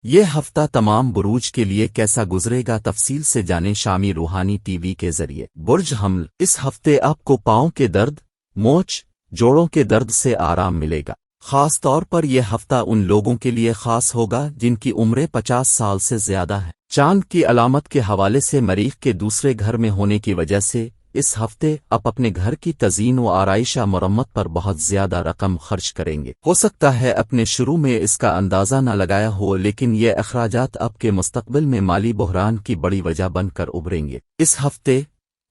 یہ ہفتہ تمام بروج کے لیے کیسا گزرے گا؟ تفصیل سے جانیں شامی روحانی ٹی وی کے ذریعے۔ برج حمل، اس ہفتے آپ کو پاؤں کے درد، موچ، جوڑوں کے درد سے آرام ملے گا۔ خاص طور پر یہ ہفتہ ان لوگوں کے لیے خاص ہوگا جن کی عمریں 50 سال سے زیادہ ہے۔ چاند کی علامت کے حوالے سے مریخ کے دوسرے گھر میں ہونے کی وجہ سے اس ہفتے آپ اپنے گھر کی تزئین و آرائش مرمت پر بہت زیادہ رقم خرچ کریں گے۔ ہو سکتا ہے اپنے شروع میں اس کا اندازہ نہ لگایا ہو، لیکن یہ اخراجات آپ کے مستقبل میں مالی بحران کی بڑی وجہ بن کر ابھریں گے۔ اس ہفتے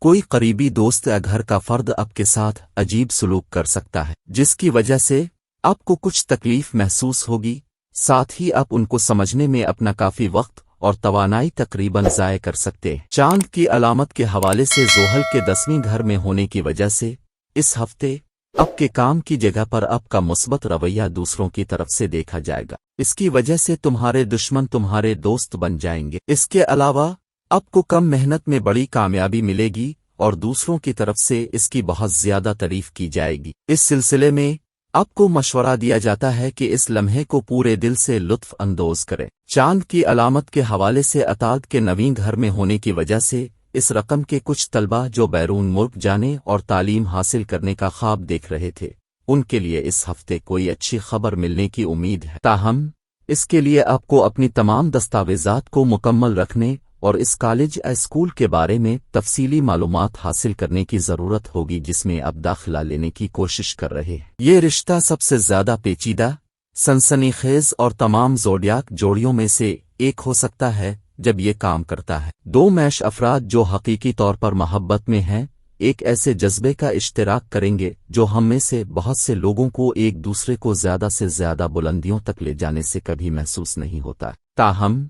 کوئی قریبی دوست یا گھر کا فرد آپ کے ساتھ عجیب سلوک کر سکتا ہے، جس کی وجہ سے آپ کو کچھ تکلیف محسوس ہوگی۔ ساتھ ہی آپ ان کو سمجھنے میں اپنا کافی وقت اور توانائی تقریباً ضائع کر سکتے ہیں۔ چاند کی علامت کے حوالے سے زحل کے 10ویں گھر میں ہونے کی وجہ سے اس ہفتے آپ کے کام کی جگہ پر آپ کا مثبت رویہ دوسروں کی طرف سے دیکھا جائے گا۔ اس کی وجہ سے تمہارے دشمن تمہارے دوست بن جائیں گے۔ اس کے علاوہ آپ کو کم محنت میں بڑی کامیابی ملے گی اور دوسروں کی طرف سے اس کی بہت زیادہ تعریف کی جائے گی۔ اس سلسلے میں آپ کو مشورہ دیا جاتا ہے کہ اس لمحے کو پورے دل سے لطف اندوز کریں۔ چاند کی علامت کے حوالے سے عطارد کے 9ویں گھر میں ہونے کی وجہ سے اس رقم کے کچھ طلبہ جو بیرون ملک جانے اور تعلیم حاصل کرنے کا خواب دیکھ رہے تھے، ان کے لیے اس ہفتے کوئی اچھی خبر ملنے کی امید ہے۔ تاہم اس کے لیے آپ کو اپنی تمام دستاویزات کو مکمل رکھنے اور اس کالج یا اسکول کے بارے میں تفصیلی معلومات حاصل کرنے کی ضرورت ہوگی جس میں آپ داخلہ لینے کی کوشش کر رہے ہیں۔ یہ رشتہ سب سے زیادہ پیچیدہ، سنسنی خیز اور تمام زوڈیاک جوڑیوں میں سے ایک ہو سکتا ہے جب یہ کام کرتا ہے۔ دو میش افراد جو حقیقی طور پر محبت میں ہیں ایک ایسے جذبے کا اشتراک کریں گے جو ہم میں سے بہت سے لوگوں کو ایک دوسرے کو زیادہ سے زیادہ بلندیوں تک لے جانے سے کبھی محسوس نہیں ہوتا۔ تاہم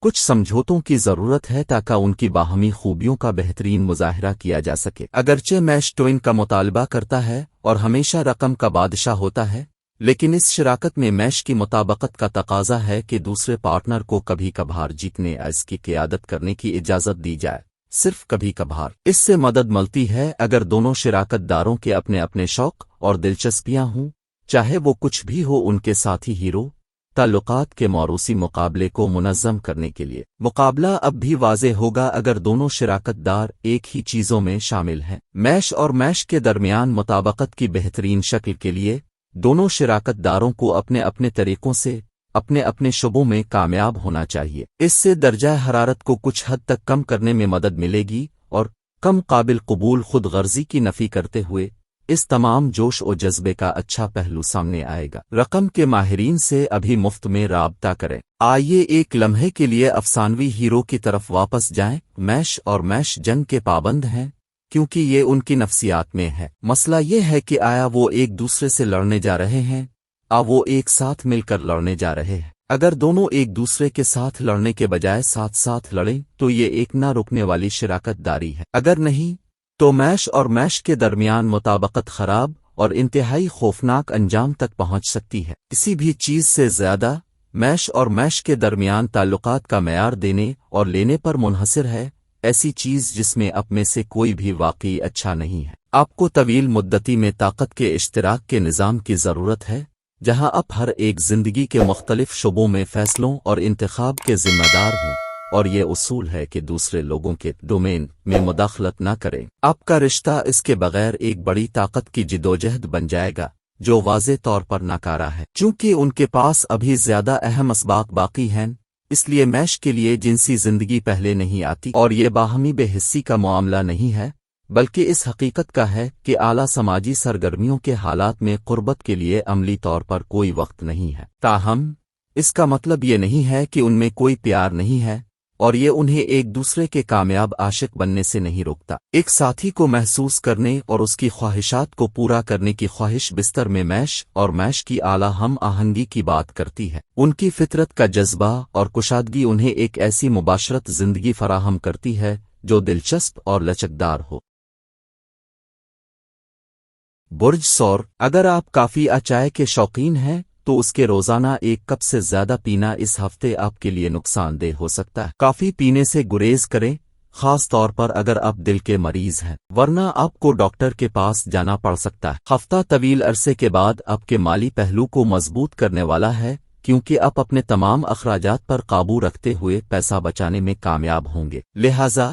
کچھ سمجھوتوں کی ضرورت ہے تاکہ ان کی باہمی خوبیوں کا بہترین مظاہرہ کیا جا سکے۔ اگرچہ میش ٹوئن کا مطالبہ کرتا ہے اور ہمیشہ رقم کا بادشاہ ہوتا ہے، لیکن اس شراکت میں میش کی مطابقت کا تقاضا ہے کہ دوسرے پارٹنر کو کبھی کبھار جیتنے یا اس کی قیادت کرنے کی اجازت دی جائے، صرف کبھی کبھار۔ اس سے مدد ملتی ہے اگر دونوں شراکت داروں کے اپنے اپنے شوق اور دلچسپیاں ہوں، چاہے وہ کچھ بھی ہو۔ ان کے ساتھی ہیرو تعلقات کے موروثی مقابلے کو منظم کرنے کے لیے مقابلہ اب بھی واضح ہوگا اگر دونوں شراکت دار ایک ہی چیزوں میں شامل ہیں۔ میش اور میش کے درمیان مطابقت کی بہترین شکل کے لیے دونوں شراکت داروں کو اپنے اپنے طریقوں سے اپنے اپنے شعبوں میں کامیاب ہونا چاہیے۔ اس سے درجہ حرارت کو کچھ حد تک کم کرنے میں مدد ملے گی اور کم قابل قبول خود غرضی کی نفی کرتے ہوئے اس تمام جوش و جذبے کا اچھا پہلو سامنے آئے گا۔ رقم کے ماہرین سے ابھی مفت میں رابطہ کریں۔ آئیے ایک لمحے کے لیے افسانوی ہیرو کی طرف واپس جائیں۔ میش اور میش جنگ کے پابند ہیں کیونکہ یہ ان کی نفسیات میں ہے۔ مسئلہ یہ ہے کہ آیا وہ ایک دوسرے سے لڑنے جا رہے ہیں، وہ ایک ساتھ مل کر لڑنے جا رہے ہیں۔ اگر دونوں ایک دوسرے کے ساتھ لڑنے کے بجائے ساتھ ساتھ لڑیں تو یہ ایک نہ رکنے والی شراکت داری ہے۔ اگر نہیں تو میش اور میش کے درمیان مطابقت خراب اور انتہائی خوفناک انجام تک پہنچ سکتی ہے۔ کسی بھی چیز سے زیادہ میش اور میش کے درمیان تعلقات کا معیار دینے اور لینے پر منحصر ہے، ایسی چیز جس میں آپ میں سے کوئی بھی واقعی اچھا نہیں ہے۔ آپ کو طویل مدتی میں طاقت کے اشتراک کے نظام کی ضرورت ہے جہاں آپ ہر ایک زندگی کے مختلف شعبوں میں فیصلوں اور انتخاب کے ذمہ دار ہوں، اور یہ اصول ہے کہ دوسرے لوگوں کے ڈومین میں مداخلت نہ کریں۔ آپ کا رشتہ اس کے بغیر ایک بڑی طاقت کی جدوجہد بن جائے گا جو واضح طور پر ناکارہ ہے۔ چونکہ ان کے پاس ابھی زیادہ اہم اسباق باقی ہیں، اس لیے میش کے لیے جنسی زندگی پہلے نہیں آتی، اور یہ باہمی بے حسی کا معاملہ نہیں ہے بلکہ اس حقیقت کا ہے کہ اعلیٰ سماجی سرگرمیوں کے حالات میں قربت کے لیے عملی طور پر کوئی وقت نہیں ہے۔ تاہم اس کا مطلب یہ نہیں ہے کہ ان میں کوئی پیار نہیں ہے، اور یہ انہیں ایک دوسرے کے کامیاب عاشق بننے سے نہیں روکتا۔ ایک ساتھی کو محسوس کرنے اور اس کی خواہشات کو پورا کرنے کی خواہش بستر میں میش اور میش کی اعلیٰ ہم آہنگی کی بات کرتی ہے۔ ان کی فطرت کا جذبہ اور کشادگی انہیں ایک ایسی مباشرت زندگی فراہم کرتی ہے جو دلچسپ اور لچکدار ہو۔ برج ثور، اگر آپ کافی چائے کے شوقین ہیں تو اس کے روزانہ ایک کپ سے زیادہ پینا اس ہفتے آپ کے لیے نقصان دہ ہو سکتا ہے۔ کافی پینے سے گریز کریں، خاص طور پر اگر آپ دل کے مریض ہیں، ورنہ آپ کو ڈاکٹر کے پاس جانا پڑ سکتا ہے۔ ہفتہ طویل عرصے کے بعد آپ کے مالی پہلو کو مضبوط کرنے والا ہے، क्योंकि आप अपने तमाम अखराजात पर काबू रखते हुए पैसा बचाने में कामयाब होंगे। लिहाजा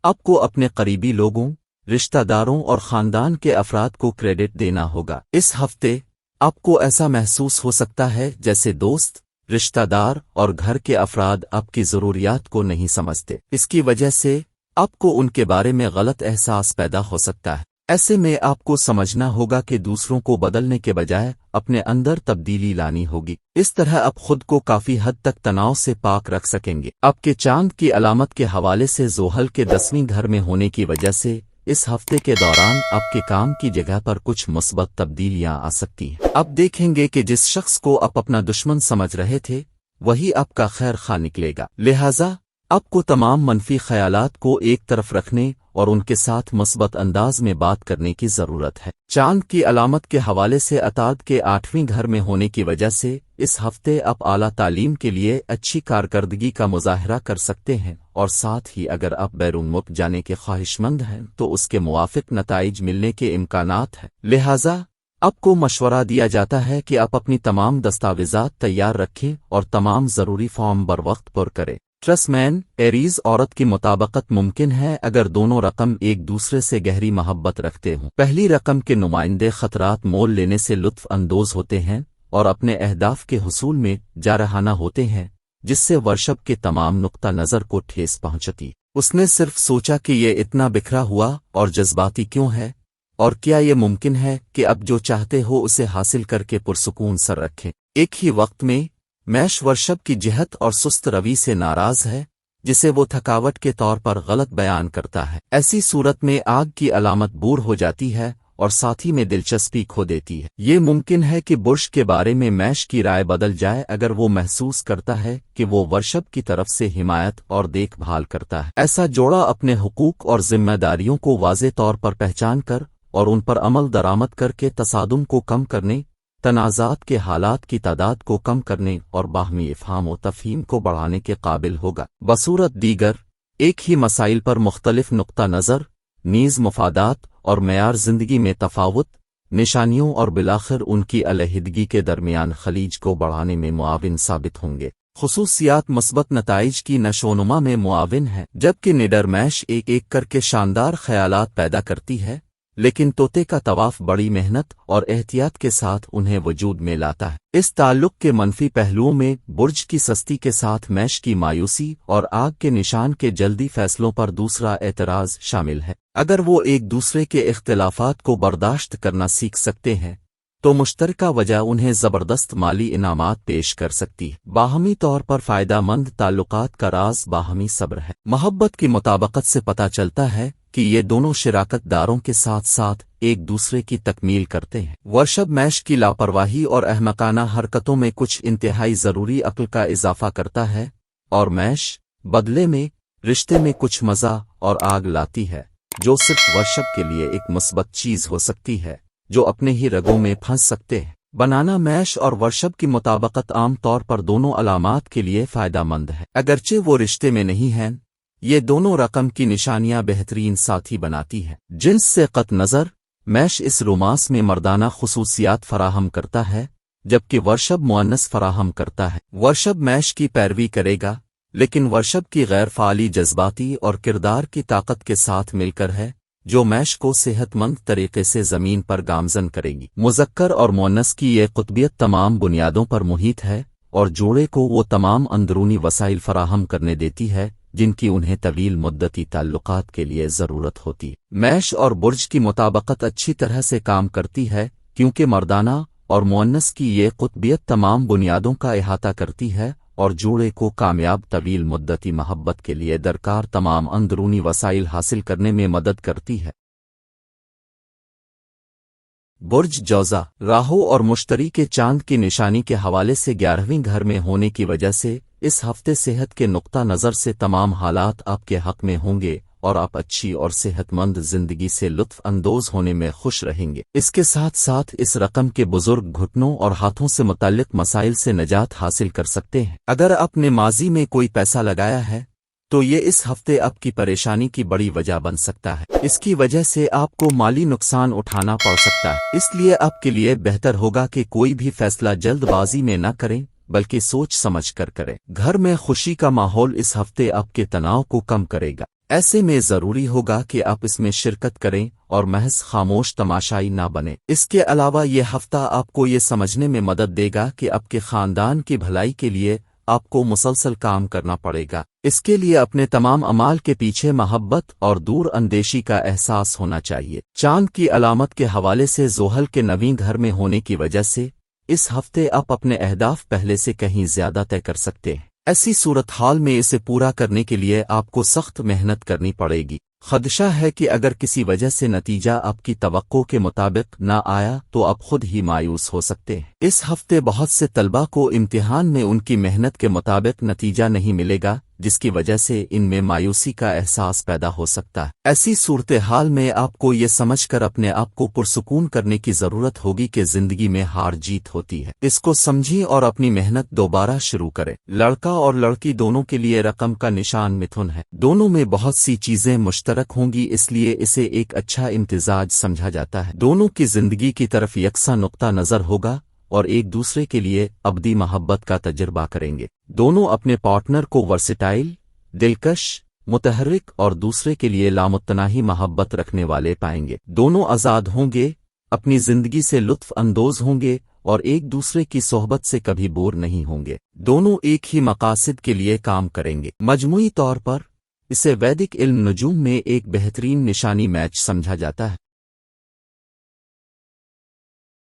आपको अपने करीबी लोगों, रिश्तेदारों और खानदान के अफराद को क्रेडिट देना होगा। इस हफ्ते आपको ऐसा महसूस हो सकता है जैसे दोस्त, रिश्तेदार और घर के अफराद आपकी ज़रूरियात को नहीं समझते। इसकी वजह से आपको उनके बारे में गलत एहसास पैदा हो सकता है। ऐसे में आपको समझना होगा कि दूसरों को बदलने के बजाय अपने अंदर तब्दीली लानी होगी। इस तरह आप खुद को काफी हद तक तनाव से पाक रख सकेंगे। आपके चांद की अलामत के हवाले से ज़ोहल के 10वीं घर में होने की वजह से इस हफ्ते के दौरान आपके काम की जगह पर कुछ मुस्बत तब्दीलियां आ सकती हैं। आप देखेंगे कि जिस शख्स को आप अपना दुश्मन समझ रहे थे वही आपका खैर खा निकलेगा। लिहाजा आपको तमाम मनफी ख्यालात को एक तरफ रखने और उनके साथ मुस्बत अंदाज में बात करने की ज़रूरत है। चांद की अलामत के हवाले से अताद के 8वीं घर में होने की वजह से इस हफ्ते आप आला तालीम के लिए अच्छी कारकर्दगी का मुजाहरा कर सकते हैं और साथ ही अगर आप बैरून मुल्क जाने के ख्वाहिशमंद हैं तो उसके मुवाफिक नताइज मिलने के इम्कानात हैं। लिहाजा आपको मशवरा दिया जाता है कि आप अपनी तमाम दस्तावेजात तैयार रखें और तमाम ज़रूरी फॉर्म बरवक्त पर करें। ट्रस्टमैन एरीज औरत की मुताबकत मुमकिन है अगर दोनों रकम एक दूसरे से गहरी मोहब्बत रखते हों। पहली रकम के नुमाइंदे खतरात मोल लेने से लुत्फ अंदोज होते हैं और अपने अहदाफ के हुसूल में जारहाना होते हैं, जिससे वर्षब के तमाम नुक्ता नज़र को ठेस पहुंचती। उसने सिर्फ सोचा कि ये इतना बिखरा हुआ और जज्बाती क्यों है, और क्या ये मुमकिन है कि अब जो चाहते हो उसे हासिल करके पुरसुकून सर रखें। एक ही वक्त में मैश वर्षब की जिहत और सुस्त रवि से नाराज है, जिसे वो थकावट के तौर पर गलत बयान करता है। ऐसी सूरत में आग की अलामत बूर हो जाती है और साथ ही में दिलचस्पी खो देती है। ये मुमकिन है कि बुर्श के बारे में मैश की राय बदल जाए अगर वो महसूस करता है कि वो वर्षब की तरफ से हिमायत और देखभाल करता है। ऐसा जोड़ा अपने हुकूक और जिम्मेदारियों को वाज़े तौर पर पहचान कर और उन पर अमल दरामद करके तसादुम को कम करने, तनाज़ात के हालात की तादाद को कम करने और बाहमी इफ़हाम व तफ़हीम को बढ़ाने के काबिल होगा। बसूरत दीगर एक ही मसाइल पर मुख्तलिफ नुक्ता नज़र, नीज़ मुफादात और मेयार ज़िंदगी में तफावत, निशानियों और बिलाखिर उनकी अलहदगी के दरमियान खलीज को बढ़ाने में मुआविन साबित होंगे। खुसूसियात मस्बत नताइज की नशोनुमा में मुआविन है। जबकि निडर मैश एक एक करके शानदार ख्यालात पैदा करती है, लेकिन तोते का तवाफ बड़ी मेहनत और एहतियात के साथ उन्हें वजूद में लाता है। इस ताल्लुक के मनफी पहलुओं में बुर्ज की सस्ती के साथ मैश की मायूसी और आग के निशान के जल्दी फैसलों पर दूसरा एतराज़ शामिल है। अगर वो एक दूसरे के इख्तिलाफात को बर्दाश्त करना सीख सकते हैं तो मुश्तरका वजह उन्हें ज़बरदस्त माली इनामात पेश कर सकती है। बाहमी तौर पर फ़ायदा मंद ताल्लुकात का राज बाहमी सब्र है। मोहब्बत की मुताबकत से पता चलता है कि ये दोनों शिराकत दारों के साथ साथ एक दूसरे की तकमील करते हैं। वर्षब मैश की लापरवाही और अहमकाना हरकतों में कुछ इंतहाई ज़रूरी अक्ल का इजाफा करता है और मैश बदले में रिश्ते में कुछ मज़ा और आग लाती है, जो सिर्फ वर्षब के लिए एक मुस्बत चीज़ हो सकती है जो अपने ही रगों में फंस सकते हैं। बनाना मैश और वर्षब की मुताबकत आम तौर पर दोनों अलामात के लिए फ़ायदा मंद है। अगरचे वो रिश्ते में नहीं हैं, ये दोनों रकम की निशानियां बेहतरीन साथी बनाती हैं। जिन्स से कत नज़र मैश इस रोमांस में मर्दाना खुसूसियात फराहम करता है, जबकि वर्षब मुअन्नस फराहम करता है। वर्षब मैश की पैरवी करेगा, लेकिन वर्षब की गैर फ़ाली जज्बाती और किरदार की ताकत के साथ मिलकर है जो मैश को सेहतमंद तरीके से ज़मीन पर गामज़न करेगी। मुज़क्कर और मुअन्नस की ये कुतबियत तमाम बुनियादों पर मुहित है और जोड़े को वो तमाम अंदरूनी वसाइल फराहम करने देती है जिनकी उन्हें तवील मुद्दती ताल्लुकात के लिए ज़रूरत होती है। मैश और बुर्ज की मुताबकत अच्छी तरह से काम करती है क्योंकि मर्दाना और मुअन्नस की ये कुतबियत तमाम बुनियादों का इहाता करती है और जोड़े को कामयाब तवील मुद्दती मोहब्बत के लिए दरकार तमाम अंदरूनी वसाइल हासिल करने में मदद करती है। बुर्ज जौज़ा राहु और मुश्तरी के चांद की निशानी के हवाले से 11वें घर में होने की वजह से इस हफ्ते सेहत के नुक्ता नज़र से तमाम हालात आपके हक में होंगे और आप अच्छी और सेहतमंद जिंदगी से लुत्फ अंदोज होने में खुश रहेंगे। इसके साथ साथ इस रकम के बुजुर्ग घुटनों और हाथों से मुताल्लिक मसाइल से निजात हासिल कर सकते हैं। अगर आपने माजी में कोई पैसा लगाया है तो ये इस हफ्ते आपकी परेशानी की बड़ी वजह बन सकता है। इसकी वजह से आपको माली नुकसान उठाना पड़ सकता है। इसलिए आपके लिए बेहतर होगा कि कोई भी फैसला जल्दबाजी में न करें बल्कि सोच समझ कर करें। घर में खुशी का माहौल इस हफ्ते आपके तनाव को कम करेगा। ऐसे में जरूरी होगा कि आप इसमें शिरकत करें और महज खामोश तमाशाई ना बने। इसके अलावा ये हफ्ता आपको ये समझने में मदद देगा कि आपके खानदान की भलाई के लिए आपको मुसलसल काम करना पड़ेगा। इसके लिए अपने तमाम अमाल के पीछे मोहब्बत और दूर अंदेशी का एहसास होना चाहिए। चांद की अलामत के हवाले से ज़ोहल के नवीं घर में होने की वजह से इस हफ्ते आप अपने अहदाफ पहले से कहीं ज्यादा तय कर सकते हैं। ऐसी सूरत हाल में इसे पूरा करने के लिए आपको सख्त मेहनत करनी पड़ेगी। खदशा है कि अगर किसी वजह से नतीजा आपकी तवक्को के मुताबिक ना आया तो आप खुद ही मायूस हो सकते हैं। इस हफ्ते बहुत से तलबा को इम्तिहान में उनकी मेहनत के मुताबिक नतीजा नहीं मिलेगा, जिसकी वजह से इनमें मायूसी का एहसास पैदा हो सकता है। ऐसी सूरत हाल में आपको ये समझकर अपने आप को पुरसुकून करने की जरूरत होगी कि जिंदगी में हार जीत होती है। इसको समझिए और अपनी मेहनत दोबारा शुरू करें। लड़का और लड़की दोनों के लिए रकम का निशान मिथुन है। दोनों में बहुत सी चीजें मुश्तरक होंगी, इसलिए इसे एक अच्छा इम्तिजाज समझा जाता है। दोनों की जिंदगी की तरफ यकसा नुक्ता नजर होगा और एक दूसरे के लिए अबदी मोहब्बत का तजुर्बा करेंगे। दोनों अपने पार्टनर को वर्सेटाइल, दिलकश, मुतहर्रिक और दूसरे के लिए लामुत्तनाही मोहब्बत रखने वाले पाएंगे। दोनों आज़ाद होंगे, अपनी जिंदगी से लुत्फ अंदोज होंगे और एक दूसरे की सोहबत से कभी बोर नहीं होंगे। दोनों एक ही मकासद के लिए काम करेंगे। मजमूई तौर पर इसे वैदिक इल्म नजूम में एक बेहतरीन निशानी मैच समझा जाता है।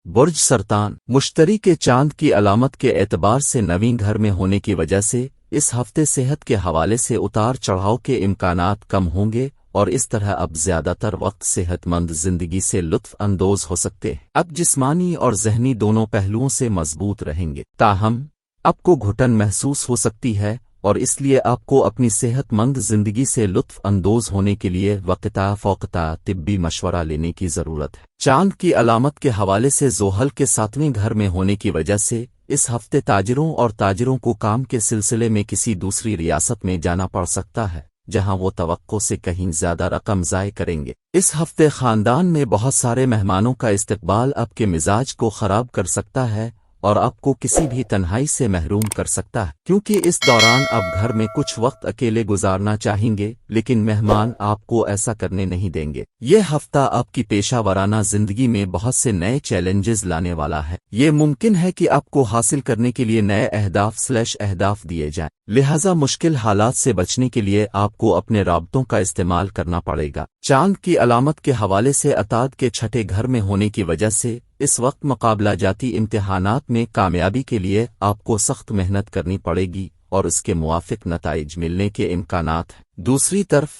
बुर्ज सरतान मुश्तरी के चांद की अलामत के एतबार से नवीं घर में होने की वजह से इस हफ्ते सेहत के हवाले से उतार चढ़ाव के इम्कानात कम होंगे और इस तरह अब ज्यादातर वक्त सेहतमंद जिंदगी से लुत्फ अंदोज हो सकते हैं। अब जिस्मानी और जहनी दोनों पहलुओं से मजबूत रहेंगे। ताहम आपको घुटन महसूस हो सकती है और इसलिए आपको अपनी सेहतमंद जिंदगी से लुत्फ अंदोज होने के लिए वक्ता फ़ौक़ता तिब्बी मशवरा लेने की जरूरत है। चांद की अलामत के हवाले से ज़ोहल के 7वें घर में होने की वजह से इस हफ्ते ताजिरों को काम के सिलसिले में किसी दूसरी रियासत में जाना पड़ सकता है, जहां वो तवक्को से कहीं ज्यादा रकम ज़ाय करेंगे। इस हफ्ते खानदान में बहुत सारे मेहमानों का इस्तकबाल आपके मिजाज को खराब कर सकता है और आपको किसी भी तन्हाई से महरूम कर सकता है, क्योंकि इस दौरान आप घर में कुछ वक्त अकेले गुजारना चाहेंगे, लेकिन मेहमान आपको ऐसा करने नहीं देंगे। ये हफ्ता आपकी पेशा वराना जिंदगी में बहुत से नए चैलेंजेस लाने वाला है। ये मुमकिन है कि आपको हासिल करने के लिए नए अहदाफ दिए जाएं, लिहाजा मुश्किल हालात से बचने के लिए आपको अपने राबतों का इस्तेमाल करना पड़ेगा। चांद की अलामत के हवाले से अताद के 6ठे घर में होने की वजह से इस वक्त मुकाबला जाती इम्तिहानात में कामयाबी के लिए आपको सख्त मेहनत करनी पड़ेगी और इसके मुवाफिक नताइज मिलने के इम्कानात हैं। दूसरी तरफ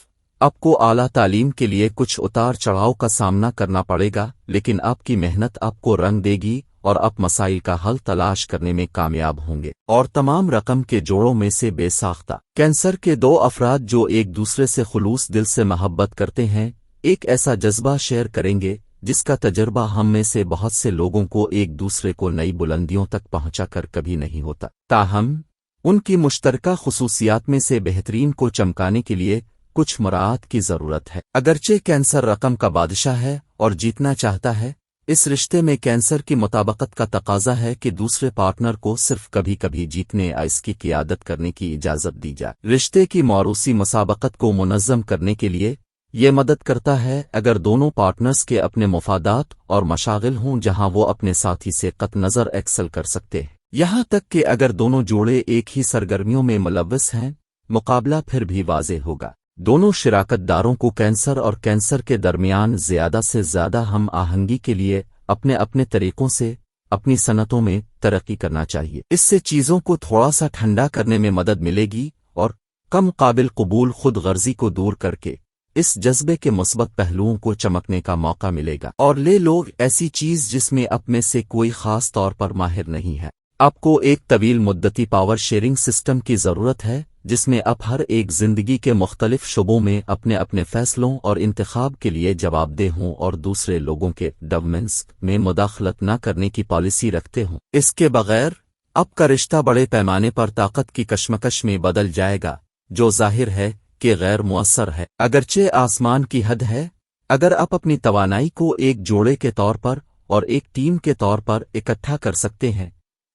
आपको आला तालीम के लिए कुछ उतार चढ़ाव का सामना करना पड़ेगा, लेकिन आपकी मेहनत आपको रंग देगी और आप मसाइल का हल तलाश करने में कामयाब होंगे। और तमाम रकम के जोड़ों में से बेसाख्ता कैंसर के 2 अफराद जो एक दूसरे से खुलूस दिल से मोहब्बत करते हैं, एक ऐसा जज्बा शेयर करेंगे जिसका तजर्बा हम में से बहुत से लोगों को एक दूसरे को नई बुलंदियों तक पहुंचाकर कभी नहीं होता। ताहम उनकी मुश्तरका खुसूसियात में से बेहतरीन को चमकाने के लिए कुछ मुराआत की जरूरत है। अगरचे कैंसर रकम का बादशाह है और जीतना चाहता है, इस रिश्ते में कैंसर की मुताबकत का तकाजा है कि दूसरे पार्टनर को सिर्फ कभी कभी जीतने या इसकी क़ियादत करने की इजाज़त दी जाए। रिश्ते की मौरूसी मुसाबकत को मुनज़्ज़म करने के लिए ये मदद करता है अगर दोनों पार्टनर्स के अपने मुफादात और मशागिल हों जहां वो अपने साथी से कत नज़र एक्सल कर सकते हैं। यहाँ तक कि अगर दोनों जोड़े एक ही सरगर्मियों में मुलव्वस हैं, मुकाबला फिर भी वाज़ेह होगा। दोनों शिराकतदारों को कैंसर और कैंसर के दरमियान ज़्यादा से ज़्यादा हम आहंगी के लिए अपने अपने तरीकों से अपनी सनतों में तरक्की करना चाहिए। इससे चीज़ों को थोड़ा सा ठंडा करने में मदद मिलेगी और कम काबिल कबूल खुद गर्जी को दूर करके इस जज्बे के मुस्बत पहलुओं को चमकने का मौका मिलेगा। और ले लो ऐसी चीज जिसमें आप में से कोई खास तौर पर माहिर नहीं है। आपको एक तवील मुद्दती पावर शेयरिंग सिस्टम की जरूरत है जिसमें आप हर एक जिंदगी के मुख्तलिफ शुबों में अपने अपने फैसलों और इंतखाब के लिए जवाबदेह हों और दूसरे लोगों के डेवलपमेंट्स में मुदाखलत न करने की पॉलिसी रखते हों। इसके बगैर आपका रिश्ता बड़े पैमाने पर ताकत की कशमकश में बदल जाएगा, जो जाहिर है कि गैर मुअस्सर है। अगरचे आसमान की हद है, अगर आप अपनी तवानाई को एक जोड़े के तौर पर और एक टीम के तौर पर इकट्ठा कर सकते हैं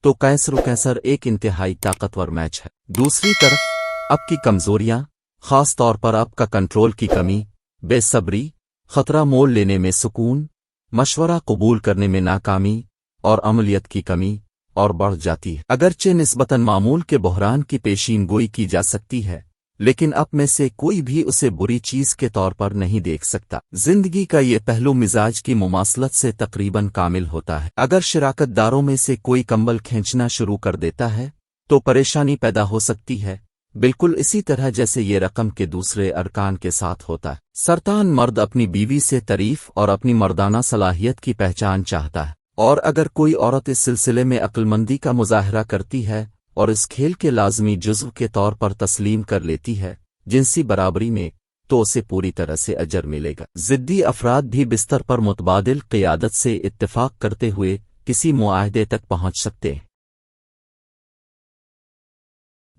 तो कैसर एक इंतहाई ताकतवर मैच है। दूसरी तरफ आपकी कमजोरियां, खास तौर पर आपका कंट्रोल की कमी, बेसब्री, खतरा मोल लेने में सुकून, मशवरा कबूल करने में नाकामी और अमलियत की कमी और बढ़ जाती है। अगरचे निस्बतन मामूल के बहरान की पेशीन गोई की जा सकती है, लेकिन आप में से कोई भी उसे बुरी चीज के तौर पर नहीं देख सकता। जिंदगी का ये पहलू मिजाज की मुमासलत से तकरीबन कामिल होता है। अगर शराकतदारों में से कोई कंबल खींचना शुरू कर देता है तो परेशानी पैदा हो सकती है, बिल्कुल इसी तरह जैसे ये रकम के दूसरे अरकान के साथ होता है। सरतान मर्द अपनी बीवी से तारीफ और अपनी मर्दाना सलाहियत की पहचान चाहता है, और अगर कोई औरत इस सिलसिले में अक्लमंदी का मुजाहरा करती है और इस खेल के लाजमी जुज़्व के तौर पर तस्लीम कर लेती है जिनसी बराबरी में, तो उसे पूरी तरह से अजर मिलेगा। ज़िद्दी अफराद भी बिस्तर पर मुतबादिल क़ियादत से इत्तेफाक करते हुए किसी मुआहदे तक पहुंच सकते हैं।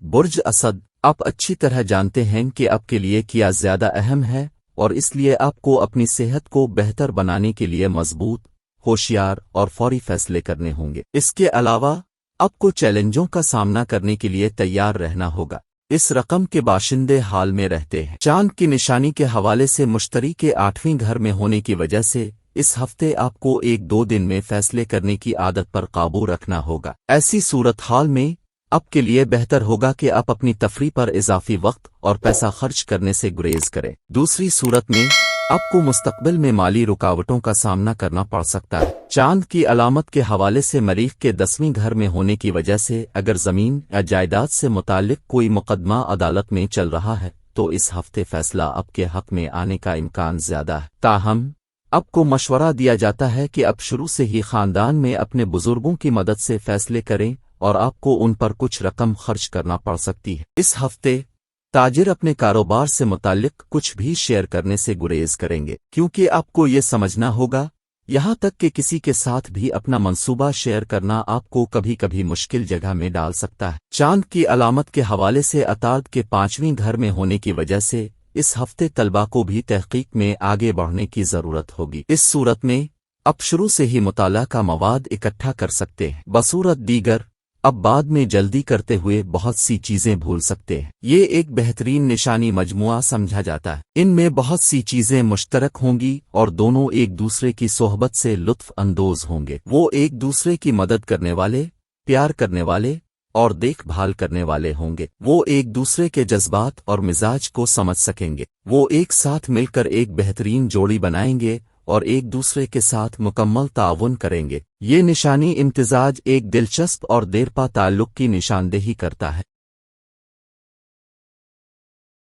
बुर्ज असद, आप अच्छी तरह जानते हैं कि आपके लिए क्या ज़्यादा अहम है, और इसलिए आपको अपनी सेहत को बेहतर बनाने के लिए मजबूत, होशियार और फौरी फैसले करने होंगे। इसके अलावा आपको चैलेंजों का सामना करने के लिए तैयार रहना होगा। इस रकम के बाशिंदे हाल में रहते हैं। चांद की निशानी के हवाले से मुश्तरी के 8वें घर में होने की वजह से इस हफ्ते आपको 1-2 दिन में फैसले करने की आदत पर काबू रखना होगा। ऐसी सूरत हाल में आपके लिए बेहतर होगा कि आप अपनी तफरी पर इजाफी वक्त और पैसा खर्च करने से गुरेज करें। दूसरी सूरत में आपको मुस्तकबिल में माली रुकावटों का सामना करना पड़ सकता है। चांद की अलामत के हवाले से मरीख के 10वें घर में होने की वजह से अगर जमीन या जायदाद से मुतालिक कोई मुकदमा अदालत में चल रहा है तो इस हफ्ते फैसला आपके हक में आने का इम्कान ज्यादा है। ताहम आपको मशवरा दिया जाता है कि आप शुरू से ही खानदान में अपने बुजुर्गों की मदद से फैसले करें और आपको उन पर कुछ रकम खर्च करना पड़ सकती है। इस हफ्ते ताजिर अपने कारोबार से मुतालिक कुछ भी शेयर करने से गुरेज करेंगे, क्योंकि आपको ये समझना होगा, यहाँ तक कि किसी के साथ भी अपना मंसूबा शेयर करना आपको कभी कभी मुश्किल जगह में डाल सकता है। चांद की अलामत के हवाले से अताद के 5वें घर में होने की वजह से इस हफ्ते तलबा को भी तहकीक में आगे बढ़ने की जरूरत होगी। इस सूरत में अब शुरू से ही मुताला का मवाद इकट्ठा कर सकते हैं, बसूरत दीगर अब बाद में जल्दी करते हुए बहुत सी चीजें भूल सकते हैं। ये एक बेहतरीन निशानी मजमुआ समझा जाता है। इनमें बहुत सी चीजें मुश्तरक होंगी और दोनों एक दूसरे की सोहबत से लुत्फ अंदोज होंगे। वो एक दूसरे की मदद करने वाले, प्यार करने वाले और देखभाल करने वाले होंगे। वो एक दूसरे के जज्बात और मिजाज को समझ सकेंगे। वो एक साथ मिलकर एक बेहतरीन जोड़ी बनाएंगे और एक दूसरे के साथ मुकम्मल ताउन करेंगे। ये निशानी इम्तिजाज एक दिलचस्प और देरपा ताल्लुक की निशानदेही करता है।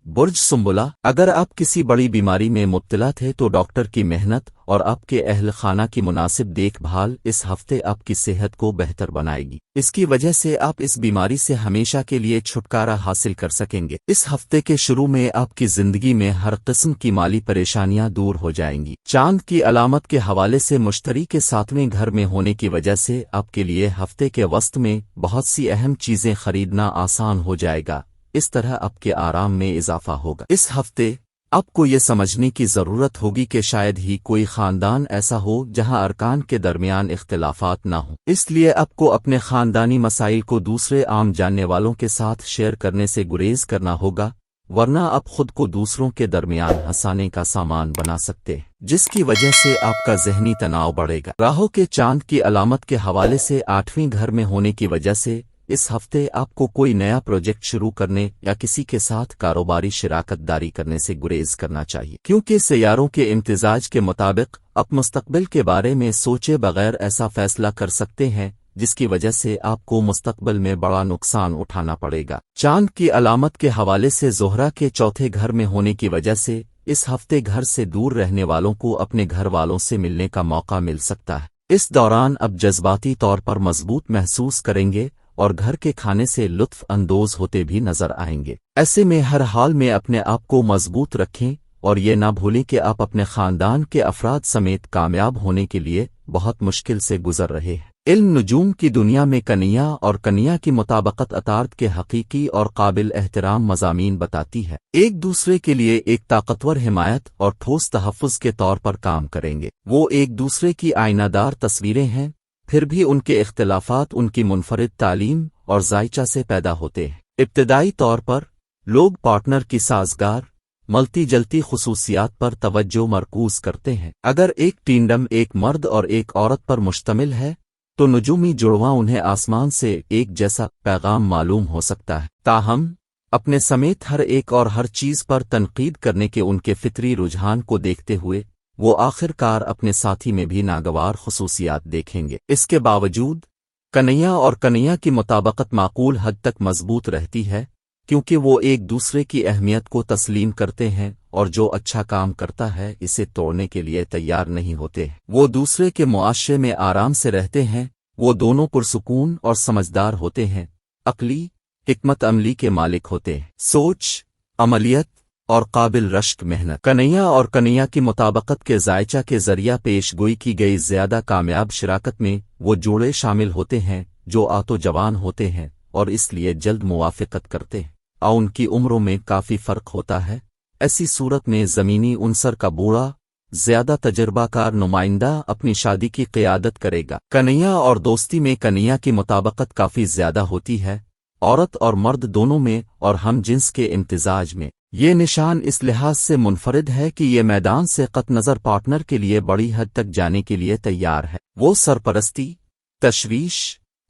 बुर्ज सुंबुला, अगर आप किसी बड़ी बीमारी में मुब्तला थे तो डॉक्टर की मेहनत और आपके अहल खाना की मुनासिब देखभाल इस हफ्ते आपकी सेहत को बेहतर बनाएगी। इसकी वजह से आप इस बीमारी से हमेशा के लिए छुटकारा हासिल कर सकेंगे। इस हफ्ते के शुरू में आपकी जिंदगी में हर किस्म की माली परेशानियां दूर हो जाएंगी। चांद की अलामत के हवाले से मुश्तरी के 7वें घर में होने की वजह से आपके लिए हफ्ते के वस्त में बहुत सी अहम चीजें खरीदना आसान हो जाएगा। इस तरह आपके आराम में इजाफा होगा। इस हफ्ते आपको ये समझने की जरूरत होगी कि शायद ही कोई खानदान ऐसा हो जहां अरकान के दरमियान इख्तिलाफात ना हो। इसलिए आपको अपने खानदानी मसाइल को दूसरे आम जानने वालों के साथ शेयर करने से गुरेज करना होगा, वरना आप खुद को दूसरों के दरमियान हंसाने का सामान बना सकते हैं, जिसकी वजह से आपका जहनी तनाव बढ़ेगा। राहु के चांद की अलामत के हवाले से 8वें घर में होने की वजह से इस हफ्ते आपको कोई नया प्रोजेक्ट शुरू करने या किसी के साथ कारोबारी शिराकतदारी करने से गुरेज करना चाहिए, क्योंकि सैयारों के इम्तिजाज के मुताबिक आप मुस्तकबिल के बारे में सोचे बगैर ऐसा फैसला कर सकते हैं जिसकी वजह से आपको मुस्तकबिल में बड़ा नुकसान उठाना पड़ेगा। चांद की अलामत के हवाले से ज़ोहरा के 4थे घर में होने की वजह से इस हफ्ते घर से दूर रहने वालों को अपने घर वालों से मिलने का मौका मिल सकता है। इस दौरान अब जज्बाती तौर पर मजबूत महसूस करेंगे और घर के खाने से लुत्फ अंदोज होते भी नजर आएंगे। ऐसे में हर हाल में अपने आप को मजबूत रखें और ये ना भूलें कि आप अपने खानदान के अफराद समेत कामयाब होने के लिए बहुत मुश्किल से गुजर रहे हैं। इल्म नुजूम की दुनिया में कनिया और कनिया की मुताबकत अतार्द के हकीकी और काबिल एहतराम मज़ामीन बताती है। एक दूसरे के लिए एक ताकतवर हिमायत और ठोस तहफ़्फ़ुज़ के तौर पर काम करेंगे। वो एक दूसरे की आईनादार तस्वीरें हैं, پھر بھی ان کے اختلافات ان کی منفرد تعلیم اور ذائچہ سے پیدا ہوتے ہیں۔ ابتدائی طور پر لوگ پارٹنر کی سازگار ملتی جلتی خصوصیات پر توجہ مرکوز کرتے ہیں۔ اگر ایک ٹینڈم ایک مرد اور ایک عورت پر مشتمل ہے تو نجومی جڑواں انہیں آسمان سے ایک جیسا پیغام معلوم ہو سکتا ہے، تاہم اپنے سمیت ہر ایک اور ہر چیز پر تنقید کرنے کے ان کے فطری رجحان کو دیکھتے ہوئے وہ آخر کار اپنے ساتھی میں بھی ناگوار خصوصیات دیکھیں گے۔ اس کے باوجود کنیا اور کنیا کی مطابقت معقول حد تک مضبوط رہتی ہے، کیونکہ وہ ایک دوسرے کی اہمیت کو تسلیم کرتے ہیں اور جو اچھا کام کرتا ہے اسے توڑنے کے لیے تیار نہیں ہوتے۔ وہ دوسرے کے معاشرے میں آرام سے رہتے ہیں، وہ دونوں پرسکون اور سمجھدار ہوتے ہیں، عقلی حکمت عملی کے مالک ہوتے ہیں، سوچ عملیت اور قابل رشک محنت۔ کنیا اور کنیا کی مطابقت کے ذائچہ کے ذریعہ پیش گوئی کی گئی زیادہ کامیاب شراکت میں وہ جوڑے شامل ہوتے ہیں جو آتو جوان ہوتے ہیں اور اس لیے جلد موافقت کرتے ہیں، اور ان کی عمروں میں کافی فرق ہوتا ہے۔ ایسی صورت میں زمینی عنصر کا بوڑھا زیادہ تجربہ کار نمائندہ اپنی شادی کی قیادت کرے گا۔ کنیا اور دوستی میں کنیا کی مطابقت کافی زیادہ ہوتی ہے، عورت اور مرد دونوں میں اور ہم جنس کے امتزاج میں۔ یہ نشان اس لحاظ سے منفرد ہے کہ یہ میدان سے قطع نظر پارٹنر کے لیے بڑی حد تک جانے کے لیے تیار ہے۔ وہ سرپرستی، تشویش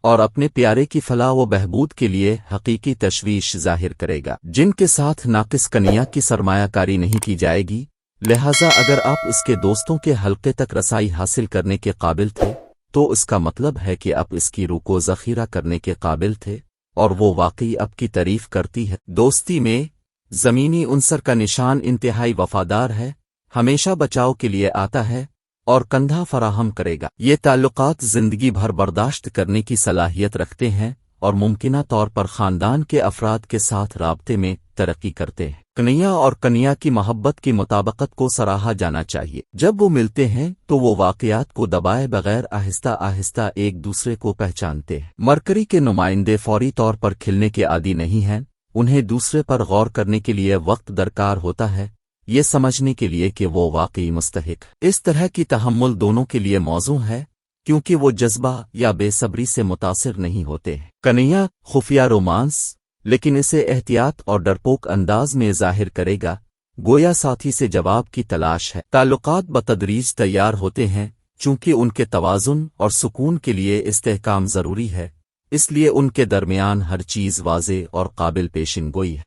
اور اپنے پیارے کی فلاح و بہبود کے لیے حقیقی تشویش ظاہر کرے گا، جن کے ساتھ ناقص کنیا کی سرمایہ کاری نہیں کی جائے گی۔ لہذا اگر آپ اس کے دوستوں کے حلقے تک رسائی حاصل کرنے کے قابل تھے تو اس کا مطلب ہے کہ آپ اس کی روح کو ذخیرہ کرنے کے قابل تھے اور وہ واقعی آپ کی تعریف کرتی ہے۔ دوستی میں زمینی عنصر کا نشان انتہائی وفادار ہے، ہمیشہ بچاؤ کے لیے آتا ہے اور کندھا فراہم کرے گا۔ یہ تعلقات زندگی بھر برداشت کرنے کی صلاحیت رکھتے ہیں اور ممکنہ طور پر خاندان کے افراد کے ساتھ رابطے میں ترقی کرتے ہیں۔ کنیا اور کنیا کی محبت کی مطابقت کو سراہا جانا چاہیے۔ جب وہ ملتے ہیں تو وہ واقعات کو دبائے بغیر آہستہ آہستہ ایک دوسرے کو پہچانتے ہیں۔ مرکری کے نمائندے فوری طور پر کھلنے کے عادی نہیں ہیں، انہیں دوسرے پر غور کرنے کے لیے وقت درکار ہوتا ہے، یہ سمجھنے کے لیے کہ وہ واقعی مستحق اس طرح کی تحمل دونوں کے لیے موزوں ہے، کیونکہ وہ جذبہ یا بے صبری سے متاثر نہیں ہوتے ہیں۔ کنیا خفیہ رومانس لیکن اسے احتیاط اور ڈرپوک انداز میں ظاہر کرے گا، گویا ساتھی سے جواب کی تلاش ہے۔ تعلقات بتدریج تیار ہوتے ہیں چونکہ ان کے توازن اور سکون کے لیے استحکام ضروری ہے، اس لیے ان کے درمیان ہر چیز واضح اور قابل پیشن گوئی ہے۔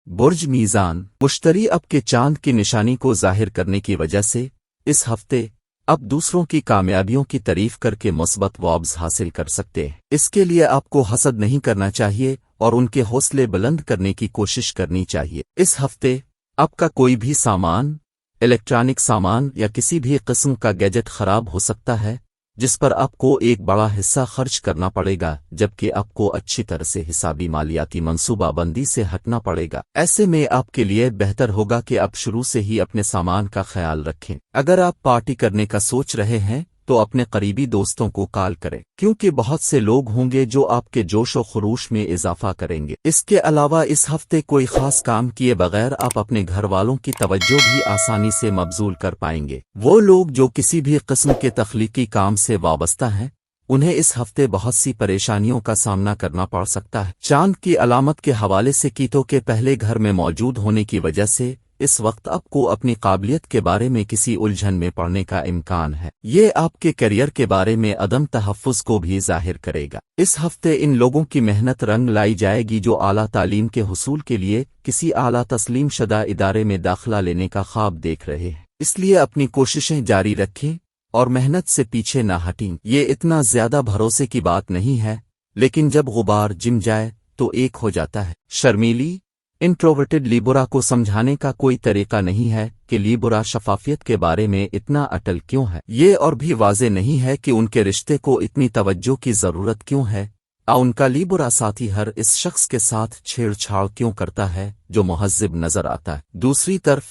برج میزان مشتری اب کے چاند کی نشانی کو ظاہر کرنے کی وجہ سے اس ہفتے اب دوسروں کی کامیابیوں کی تعریف کر کے مثبت وابز حاصل کر سکتے ہیں۔ اس کے لیے آپ کو حسد نہیں کرنا چاہیے اور ان کے حوصلے بلند کرنے کی کوشش کرنی چاہیے۔ اس ہفتے آپ کا کوئی بھی سامان، الیکٹرانک سامان یا کسی بھی قسم کا گیجٹ خراب ہو سکتا ہے جس پر آپ کو ایک بڑا حصہ خرچ کرنا پڑے گا، جبکہ آپ کو اچھی طرح سے حسابی مالیاتی منصوبہ بندی سے ہٹنا پڑے گا۔ ایسے میں آپ کے لیے بہتر ہوگا کہ آپ شروع سے ہی اپنے سامان کا خیال رکھیں۔ اگر آپ پارٹی کرنے کا سوچ رہے ہیں تو اپنے قریبی دوستوں کو کال کریں، کیونکہ بہت سے لوگ ہوں گے جو آپ کے جوش و خروش میں اضافہ کریں گے۔ اس کے علاوہ اس ہفتے کوئی خاص کام کیے بغیر آپ اپنے گھر والوں کی توجہ بھی آسانی سے مبذول کر پائیں گے۔ وہ لوگ جو کسی بھی قسم کے تخلیقی کام سے وابستہ ہیں انہیں اس ہفتے بہت سی پریشانیوں کا سامنا کرنا پڑ سکتا ہے۔ چاند کی علامت کے حوالے سے کیتو کے پہلے گھر میں موجود ہونے کی وجہ سے اس وقت آپ کو اپنی قابلیت کے بارے میں کسی الجھن میں پڑنے کا امکان ہے۔ یہ آپ کے کیریئر کے بارے میں عدم تحفظ کو بھی ظاہر کرے گا۔ اس ہفتے ان لوگوں کی محنت رنگ لائی جائے گی جو اعلیٰ تعلیم کے حصول کے لیے کسی اعلیٰ تسلیم شدہ ادارے میں داخلہ لینے کا خواب دیکھ رہے ہیں، اس لیے اپنی کوششیں جاری رکھیں اور محنت سے پیچھے نہ ہٹیں۔ یہ اتنا زیادہ بھروسے کی بات نہیں ہے، لیکن جب غبار جم جائے تو ایک ہو جاتا ہے۔ شرمیلی انٹروورٹڈ لیبرا کو سمجھانے کا کوئی طریقہ نہیں ہے کہ لیبرا شفافیت کے بارے میں اتنا اٹل کیوں ہے۔ یہ اور بھی واضح نہیں ہے کہ ان کے رشتے کو اتنی توجہ کی ضرورت کیوں ہے، ان کا لیبرا ساتھی ہر اس شخص کے ساتھ چھیڑ چھاڑ کیوں کرتا ہے جو مہذب نظر آتا ہے۔ دوسری طرف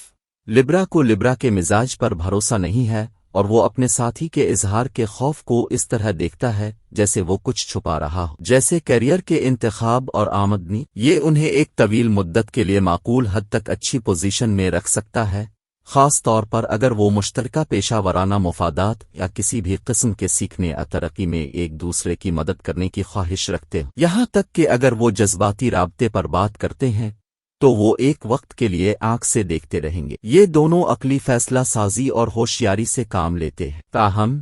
لیبرا کو لیبرا کے مزاج پر بھروسہ نہیں ہے اور وہ اپنے ساتھی کے اظہار کے خوف کو اس طرح دیکھتا ہے جیسے وہ کچھ چھپا رہا ہو، جیسے کیریئر کے انتخاب اور آمدنی۔ یہ انہیں ایک طویل مدت کے لیے معقول حد تک اچھی پوزیشن میں رکھ سکتا ہے خاص طور پر اگر وہ مشترکہ پیشہ ورانہ مفادات یا کسی بھی قسم کے سیکھنے یا ترقی میں ایک دوسرے کی مدد کرنے کی خواہش رکھتے ہیں، یہاں تک کہ اگر وہ جذباتی رابطے پر بات کرتے ہیں تو وہ ایک وقت کے لیے آنکھ سے دیکھتے رہیں گے۔ یہ دونوں عقلی فیصلہ سازی اور ہوشیاری سے کام لیتے ہیں، تاہم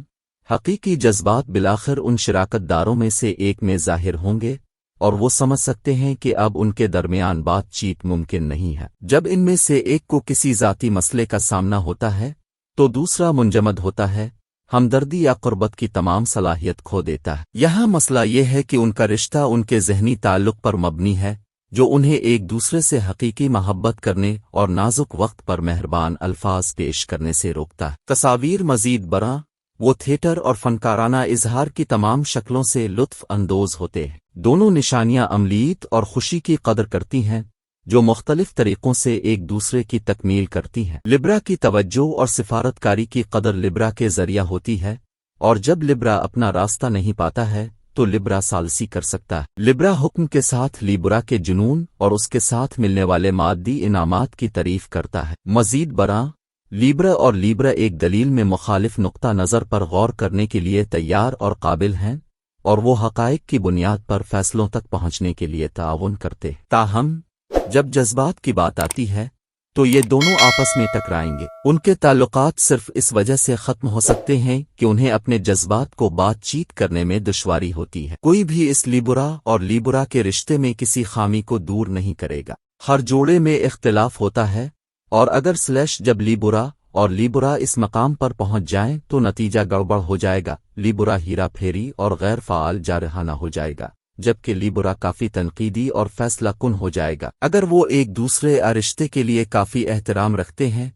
حقیقی جذبات بالآخر ان شراکت داروں میں سے ایک میں ظاہر ہوں گے، اور وہ سمجھ سکتے ہیں کہ اب ان کے درمیان بات چیت ممکن نہیں ہے۔ جب ان میں سے ایک کو کسی ذاتی مسئلے کا سامنا ہوتا ہے تو دوسرا منجمد ہوتا ہے، ہمدردی یا قربت کی تمام صلاحیت کھو دیتا ہے۔ یہاں مسئلہ یہ ہے کہ ان کا رشتہ ان کے ذہنی تعلق پر مبنی ہے، جو انہیں ایک دوسرے سے حقیقی محبت کرنے اور نازک وقت پر مہربان الفاظ پیش کرنے سے روکتا ہے۔ تصاویر مزید برآں، وہ تھیٹر اور فنکارانہ اظہار کی تمام شکلوں سے لطف اندوز ہوتے ہیں۔ دونوں نشانیاں عملیت اور خوشی کی قدر کرتی ہیں، جو مختلف طریقوں سے ایک دوسرے کی تکمیل کرتی ہیں۔ لبرا کی توجہ اور سفارت کاری کی قدر لبرا کے ذریعہ ہوتی ہے، اور جب لبرا اپنا راستہ نہیں پاتا ہے تو لبرا ثالثی کر سکتا ہے۔ لبرا حکم کے ساتھ لیبرا کے جنون اور اس کے ساتھ ملنے والے مادی انعامات کی تعریف کرتا ہے۔ مزید برآں، لیبرا اور لیبرا ایک دلیل میں مخالف نقطہ نظر پر غور کرنے کے لیے تیار اور قابل ہیں، اور وہ حقائق کی بنیاد پر فیصلوں تک پہنچنے کے لیے تعاون کرتے ہیں۔ تاہم جب جذبات کی بات آتی ہے تو یہ دونوں آپس میں ٹکرائیں گے۔ ان کے تعلقات صرف اس وجہ سے ختم ہو سکتے ہیں کہ انہیں اپنے جذبات کو بات چیت کرنے میں دشواری ہوتی ہے۔ کوئی بھی اس لیبرا اور لیبرا کے رشتے میں کسی خامی کو دور نہیں کرے گا۔ ہر جوڑے میں اختلاف ہوتا ہے، اور اگر جب لیبرا اور لیبرا اس مقام پر پہنچ جائیں تو نتیجہ گڑبڑ ہو جائے گا۔ لیبرا ہیرا پھیری اور غیر فعال جارحانہ ہو جائے گا، جبکہ لیبرا کافی تنقیدی اور فیصلہ کن ہو جائے گا۔ اگر وہ ایک دوسرے رشتے کے لیے کافی احترام رکھتے ہیں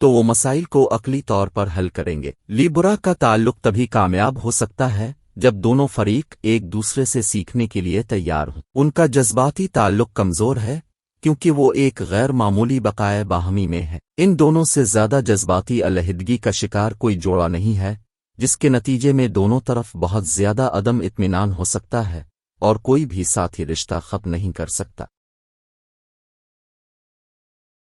تو وہ مسائل کو عقلی طور پر حل کریں گے۔ لیبرا کا تعلق تبھی کامیاب ہو سکتا ہے جب دونوں فریق ایک دوسرے سے سیکھنے کے لیے تیار ہوں۔ ان کا جذباتی تعلق کمزور ہے کیونکہ وہ ایک غیر معمولی بقائے باہمی میں ہے۔ ان دونوں سے زیادہ جذباتی علیحدگی کا شکار کوئی جوڑا نہیں ہے، جس کے نتیجے میں دونوں طرف بہت زیادہ عدم اطمینان ہو سکتا ہے، اور کوئی بھی ساتھی رشتہ ختم نہیں کر سکتا۔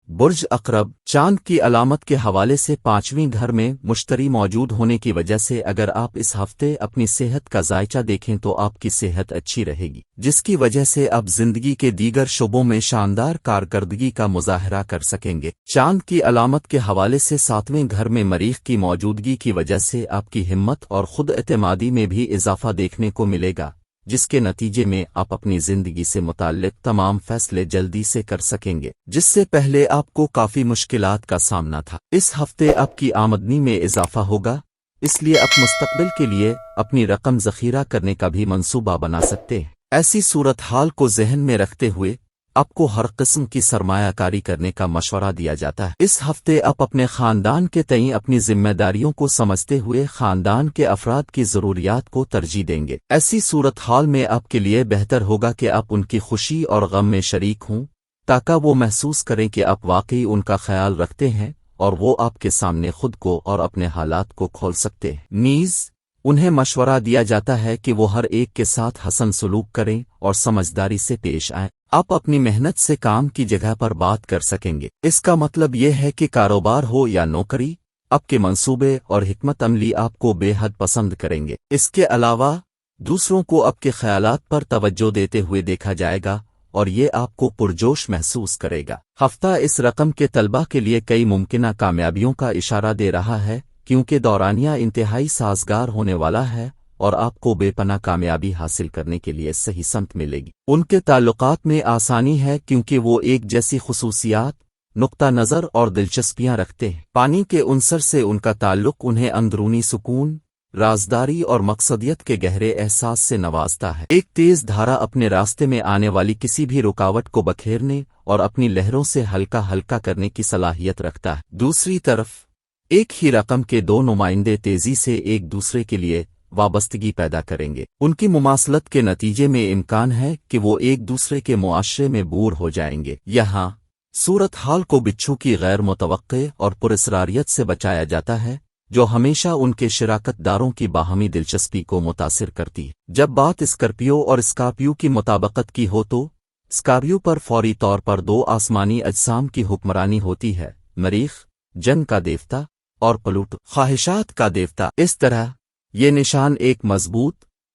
برج عقرب، چاند کی علامت کے حوالے سے 5ویں گھر میں مشتری موجود ہونے کی وجہ سے اگر آپ اس ہفتے اپنی صحت کا ذائقہ دیکھیں تو آپ کی صحت اچھی رہے گی، جس کی وجہ سے آپ زندگی کے دیگر شعبوں میں شاندار کارکردگی کا مظاہرہ کر سکیں گے۔ چاند کی علامت کے حوالے سے 7ویں گھر میں مریخ کی موجودگی کی وجہ سے آپ کی ہمت اور خود اعتمادی میں بھی اضافہ دیکھنے کو ملے گا، جس کے نتیجے میں آپ اپنی زندگی سے متعلق تمام فیصلے جلدی سے کر سکیں گے، جس سے پہلے آپ کو کافی مشکلات کا سامنا تھا۔ اس ہفتے آپ کی آمدنی میں اضافہ ہوگا، اس لیے آپ مستقبل کے لیے اپنی رقم ذخیرہ کرنے کا بھی منصوبہ بنا سکتے ہیں۔ ایسی صورتحال کو ذہن میں رکھتے ہوئے آپ کو ہر قسم کی سرمایہ کاری کرنے کا مشورہ دیا جاتا ہے۔ اس ہفتے آپ اپنے خاندان کے تئیں اپنی ذمہ داریوں کو سمجھتے ہوئے خاندان کے افراد کی ضروریات کو ترجیح دیں گے۔ ایسی صورتحال میں آپ کے لیے بہتر ہوگا کہ آپ ان کی خوشی اور غم میں شریک ہوں، تاکہ وہ محسوس کریں کہ آپ واقعی ان کا خیال رکھتے ہیں اور وہ آپ کے سامنے خود کو اور اپنے حالات کو کھول سکتے ہیں۔ نیز انہیں مشورہ دیا جاتا ہے کہ وہ ہر ایک کے ساتھ حسن سلوک کریں اور سمجھداری سے پیش آئیں۔ آپ اپنی محنت سے کام کی جگہ پر بات کر سکیں گے۔ اس کا مطلب یہ ہے کہ کاروبار ہو یا نوکری، آپ کے منصوبے اور حکمت عملی آپ کو بے حد پسند کریں گے۔ اس کے علاوہ دوسروں کو آپ کے خیالات پر توجہ دیتے ہوئے دیکھا جائے گا، اور یہ آپ کو پرجوش محسوس کرے گا۔ ہفتہ اس رقم کے طلبہ کے لیے کئی ممکنہ کامیابیوں کا اشارہ دے رہا ہے، کیونکہ دورانیہ انتہائی سازگار ہونے والا ہے اور آپ کو بے پناہ کامیابی حاصل کرنے کے لیے صحیح سمت ملے گی۔ ان کے تعلقات میں آسانی ہے کیونکہ وہ ایک جیسی خصوصیات، نقطہ نظر اور دلچسپیاں رکھتے ہیں۔ پانی کے عنصر سے ان کا تعلق انہیں اندرونی سکون، رازداری اور مقصدیت کے گہرے احساس سے نوازتا ہے۔ ایک تیز دھارا اپنے راستے میں آنے والی کسی بھی رکاوٹ کو بکھیرنے اور اپنی لہروں سے ہلکا ہلکا کرنے کی صلاحیت رکھتا ہے۔ دوسری طرف ایک ہی رقم کے دو نمائندے تیزی سے ایک دوسرے کے لیے وابستگی پیدا کریں گے۔ ان کی مماثلت کے نتیجے میں امکان ہے کہ وہ ایک دوسرے کے معاشرے میں بور ہو جائیں گے۔ یہاں صورتحال کو بچھو کی غیر متوقع اور پراسراریت سے بچایا جاتا ہے، جو ہمیشہ ان کے شراکت داروں کی باہمی دلچسپی کو متاثر کرتی ہے۔ جب بات اسکارپیو اور اسکارپیو کی مطابقت کی ہو تو اسکارپیو پر فوری طور پر دو آسمانی اجسام کی حکمرانی ہوتی ہے، مریخ जन का देवता और प्लूटो ख्वाहिशात का देवता। इस तरह ये निशान एक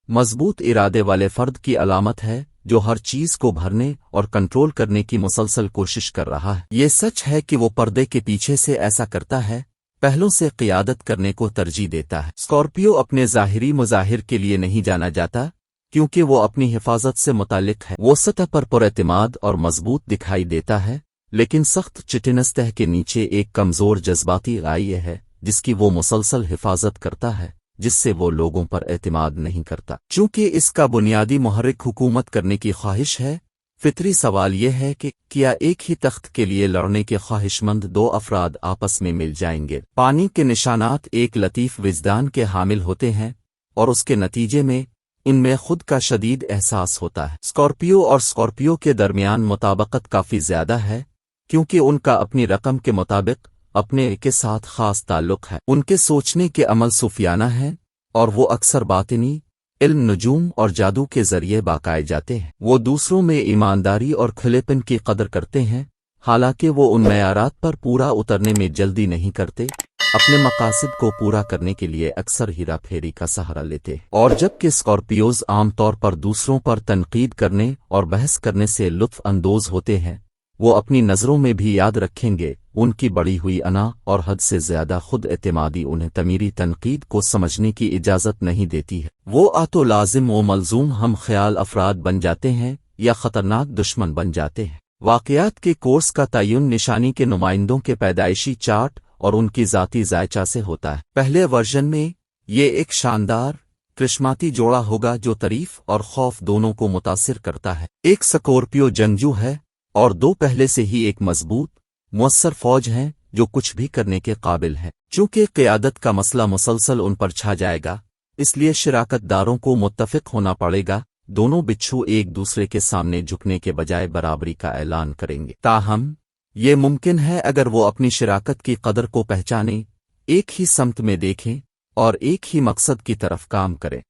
मजबूत इरादे वाले फर्द की अलामत है जो हर चीज को भरने और कंट्रोल करने की मुसलसल कोशिश कर रहा है। ये सच है कि वो पर्दे के पीछे से ऐसा करता है, पहलों से क़ियादत करने को तरजीह देता है। स्कॉर्पियो अपने ज़ाहिरी मुज़ाहिर के लिए नहीं जाना जाता क्योंकि वो अपनी हिफाजत से मुतालिक है। वो सतह पर पुरएतिमाद और मजबूत दिखाई देता है, लेकिन सख्त चिटिनस तह के नीचे एक कमज़ोर जज्बाती गाय है जिसकी वो मुसलसल हिफाजत करता है, जिससे वो लोगों पर एतमाद नहीं करता। चूंकि इसका बुनियादी मुहर्रिक हुकूमत करने की ख्वाहिश है, फितरी सवाल यह है कि क्या एक ही तख्त के लिए लड़ने के ख्वाहिशमंद दो अफराद आपस में मिल जाएंगे। पानी के निशानात एक लतीफ़ विजदान के हामिल होते हैं और उसके नतीजे में इनमें खुद का शदीद एहसास होता है। स्कॉर्पियो और स्कॉर्पियो के दरमियान मुताबकत काफ़ी ज़्यादा है क्योंकि उनका अपनी रकम के मुताबिक अपने के साथ ख़ास ताल्लुक़ है। उनके सोचने के अमल सूफियाना हैं और वो अक्सर बातिनी इल्म, नजूम और जादू के जरिए बाकाए जाते हैं। वो दूसरों में ईमानदारी और खुलेपन की कदर करते हैं, हालांकि वो उन मयारात पर पूरा उतरने में जल्दी नहीं करते। अपने मकासद को पूरा करने के लिए अक्सर हीरा फेरी का सहारा लेते हैं। और जबकि स्कॉर्पियोज आमतौर पर दूसरों पर तनकीद करने और बहस करने से लुत्फ अंदोज होते हैं, वो अपनी नज़रों में भी याद रखेंगे उनकी बढ़ी हुई अना और हद से ज़्यादा खुद एतमादी उन्हें तमीरी तनकीद को समझने की इजाज़त नहीं देती है। वो आतो लाजिम व मलजूम हम ख्याल अफराद बन जाते हैं या ख़तरनाक दुश्मन बन जाते हैं। वाक़यात के कोर्स का तयन निशानी के नुमाइंदों के पैदाइशी चार्ट और उनकी ज़ाती जायचा से होता है। पहले वर्जन में ये एक शानदार क्रिश्माती जोड़ा होगा जो तारीफ और खौफ दोनों को मुतासिर करता है। एक स्कॉर्पियो जंगजू है और दो पहले से ही एक मजबूत मुअस्सर फौज हैं जो कुछ भी करने के काबिल है। चूंकि क़ियादत का मसला मुसलसल उन पर छा जाएगा, इसलिए शिराकतदारों को मुत्तफ़िक होना पड़ेगा। दोनों बिच्छू एक दूसरे के सामने झुकने के बजाय बराबरी का ऐलान करेंगे। ताहम ये मुमकिन है अगर वो अपनी शिराकत की कदर को पहचानें, एक ही समत में देखें और एक ही मकसद की तरफ काम करें।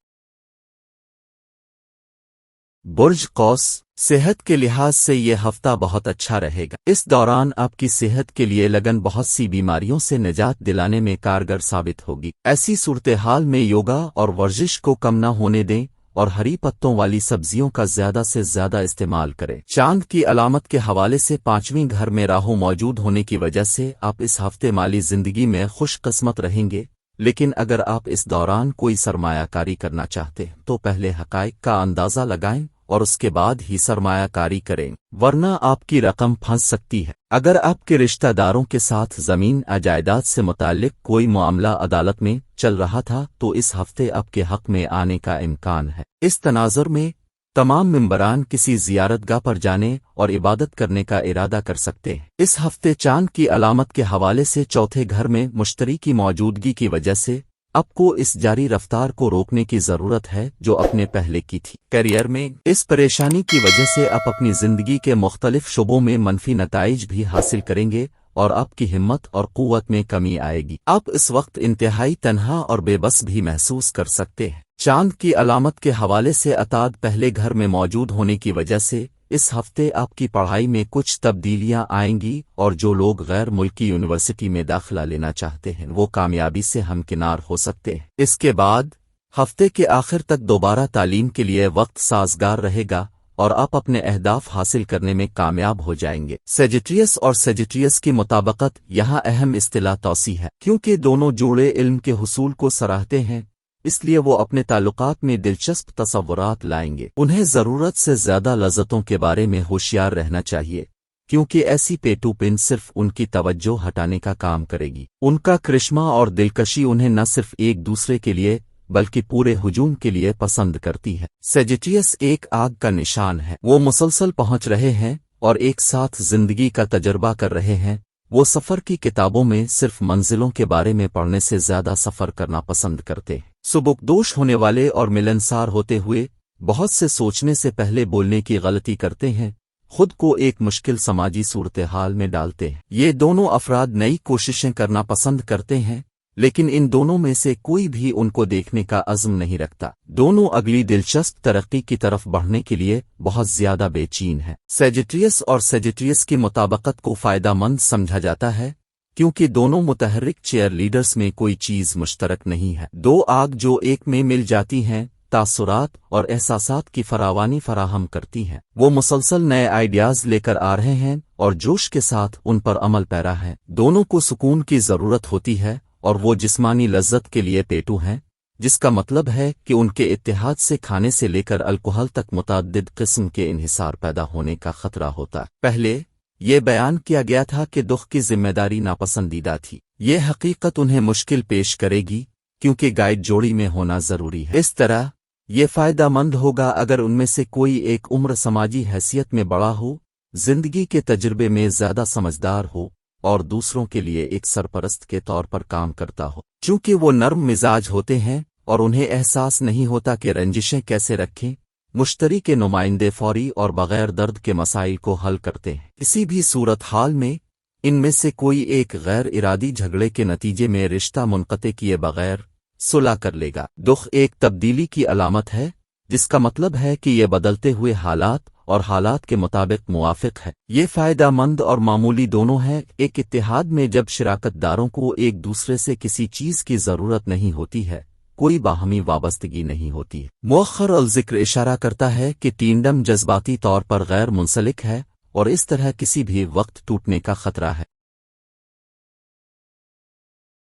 बुर्ज कौस, सेहत के लिहाज से ये हफ्ता बहुत अच्छा रहेगा। इस दौरान आपकी सेहत के लिए लगन बहुत सी बीमारियों से निजात दिलाने में कारगर साबित होगी। ऐसी सूरत हाल में योगा और वर्जिश को कम न होने दें और हरी पत्तों वाली सब्जियों का ज्यादा से ज्यादा इस्तेमाल करें। चांद की अलामत के हवाले से 5वें घर में राहु मौजूद होने की वजह से आप इस हफ्ते माली जिंदगी में खुशकिस्मत रहेंगे, लेकिन अगर आप इस दौरान कोई सरमायाकारी करना चाहते हैं तो पहले हकाइक का अंदाजा लगाएं और उसके बाद ही सरमायाकारी करें, वरना आपकी रकम फंस सकती है। अगर आपके रिश्तेदारों के साथ जमीन जायदाद से मुताल्लिक कोई मामला अदालत में चल रहा था तो इस हफ्ते आपके हक में आने का इम्कान है। इस तनाजुर में तमाम मेंबरान किसी जियारतगाह पर जाने और इबादत करने का इरादा कर सकते हैं। इस हफ्ते चांद की अलामत के हवाले से चौथे घर में मुश्तरी की मौजूदगी की वजह से आपको इस जारी रफ्तार को रोकने की जरूरत है जो अपने पहले की थी। करियर में इस परेशानी की वजह से आप अपनी जिंदगी के मुख्तलिफ शुबों में मनफी नताइज भी हासिल करेंगे और आपकी हिम्मत और कुव्वत में कमी आएगी। आप इस वक्त इंतहाई तन्हा और बेबस भी महसूस कर सकते हैं। चांद की अलामत के हवाले से अताद पहले घर में मौजूद होने की वजह से इस हफ्ते आपकी पढ़ाई में कुछ तब्दीलियां आएंगी और जो लोग गैर मुल्की यूनिवर्सिटी में दाखिला लेना चाहते हैं वो कामयाबी से हमकिनार हो सकते हैं। इसके बाद हफ्ते के आखिर तक दोबारा तालीम के लिए वक्त साजगार रहेगा और आप अपने अहदाफ हासिल करने में कामयाब हो जाएंगे। सेजिटेरियस और सेजिटेरियस की मुताबकत यहाँ अहम इस्तिलाह तौसी है, क्योंकि दोनों जोड़े इल्म के हुसूल को सराहते हैं, इसलिए वो अपने ताल्लुकात में दिलचस्प तसव्वुरात लाएंगे। उन्हें ज़रूरत से ज़्यादा लज़्ज़तों के बारे में होशियार रहना चाहिए, क्योंकि ऐसी पेटूपिन सिर्फ उनकी तवज्जो हटाने का काम करेगी। उनका करिश्मा और दिलकशी उन्हें न सिर्फ एक दूसरे के लिए बल्कि पूरे हुजूम के लिए पसंद करती है। सेजिटेरियस एक आग का निशान है। वो मुसलसल पहुंच रहे हैं और एक साथ जिंदगी का तजर्बा कर रहे हैं। वो सफ़र की किताबों में सिर्फ मंजिलों के बारे में पढ़ने से ज़्यादा सफ़र करना पसंद करते हैं। सुबुकदोश होने वाले और मिलनसार होते हुए बहुत से सोचने से पहले बोलने की गलती करते हैं, खुद को एक मुश्किल समाजी सूरत हाल में डालते हैं। ये दोनों अफराद नई कोशिशें करना पसंद करते हैं, लेकिन इन दोनों में से कोई भी उनको देखने का अज़्म नहीं रखता। दोनों अगली दिलचस्प तरक्की की तरफ बढ़ने के लिए बहुत ज्यादा बेचैन है। सेजिटेरियस और सेजिटेरियस की मुताबकत को फायदा मंद समझा जाता है, क्योंकि दोनों मुतहर्रिक चेयर लीडर्स में कोई चीज मुश्तरक नहीं है। दो आग जो एक में मिल जाती हैं तासुरात और एहसासात की फरावानी फराहम करती हैं। वो मुसलसल नए आइडियाज लेकर आ रहे हैं और जोश के साथ उन पर अमल पैरा है। दोनों को सुकून की जरूरत होती है और वो जिस्मानी लज्जत के लिए पेटू हैं, जिसका मतलब है कि उनके इत्तेहाद से खाने से लेकर अल्कोहल तक मुतअद्दिद किस्म के इन्हिसार पैदा होने का खतरा होता है। पहले ये बयान किया गया था कि दुख की जिम्मेदारी नापसंदीदा थी। ये हकीकत उन्हें मुश्किल पेश करेगी क्योंकि गाइड जोड़ी में होना जरूरी है। इस तरह ये फायदा मंद होगा अगर उनमें से कोई एक उम्र समाजी हैसियत में बड़ा हो, जिंदगी के तजुर्बे में ज्यादा समझदार हो और दूसरों के लिए एक सरपरस्त के तौर पर काम करता हो। चूंकि वो नर्म मिजाज होते हैं और उन्हें एहसास नहीं होता कि रंजिशें कैसे रखें, मुश्तरी के नुमाइंदे फौरी और बगैर दर्द के मसाइल को हल करते हैं। किसी भी सूरत हाल में इनमें से कोई एक गैर इरादी झगड़े के नतीजे में रिश्ता मुनक़ते किए बगैर सुलह कर लेगा। दुख एक तब्दीली की अलामत है, जिसका मतलब है कि ये बदलते हुए हालात और हालात के मुताबिक मुवाफिक है। ये फायदा मंद और मामूली दोनों है। एक इत्तेहाद में जब शिराकतदारों को एक दूसरे से किसी चीज की जरूरत नहीं होती है, कोई बाहमी वाबस्तगी नहीं होती है। मुअख्खर अल ज़िक्र इशारा करता है कि टींडम जज्बाती तौर पर गैर मुंसलिक है और इस तरह किसी भी वक्त टूटने का खतरा है।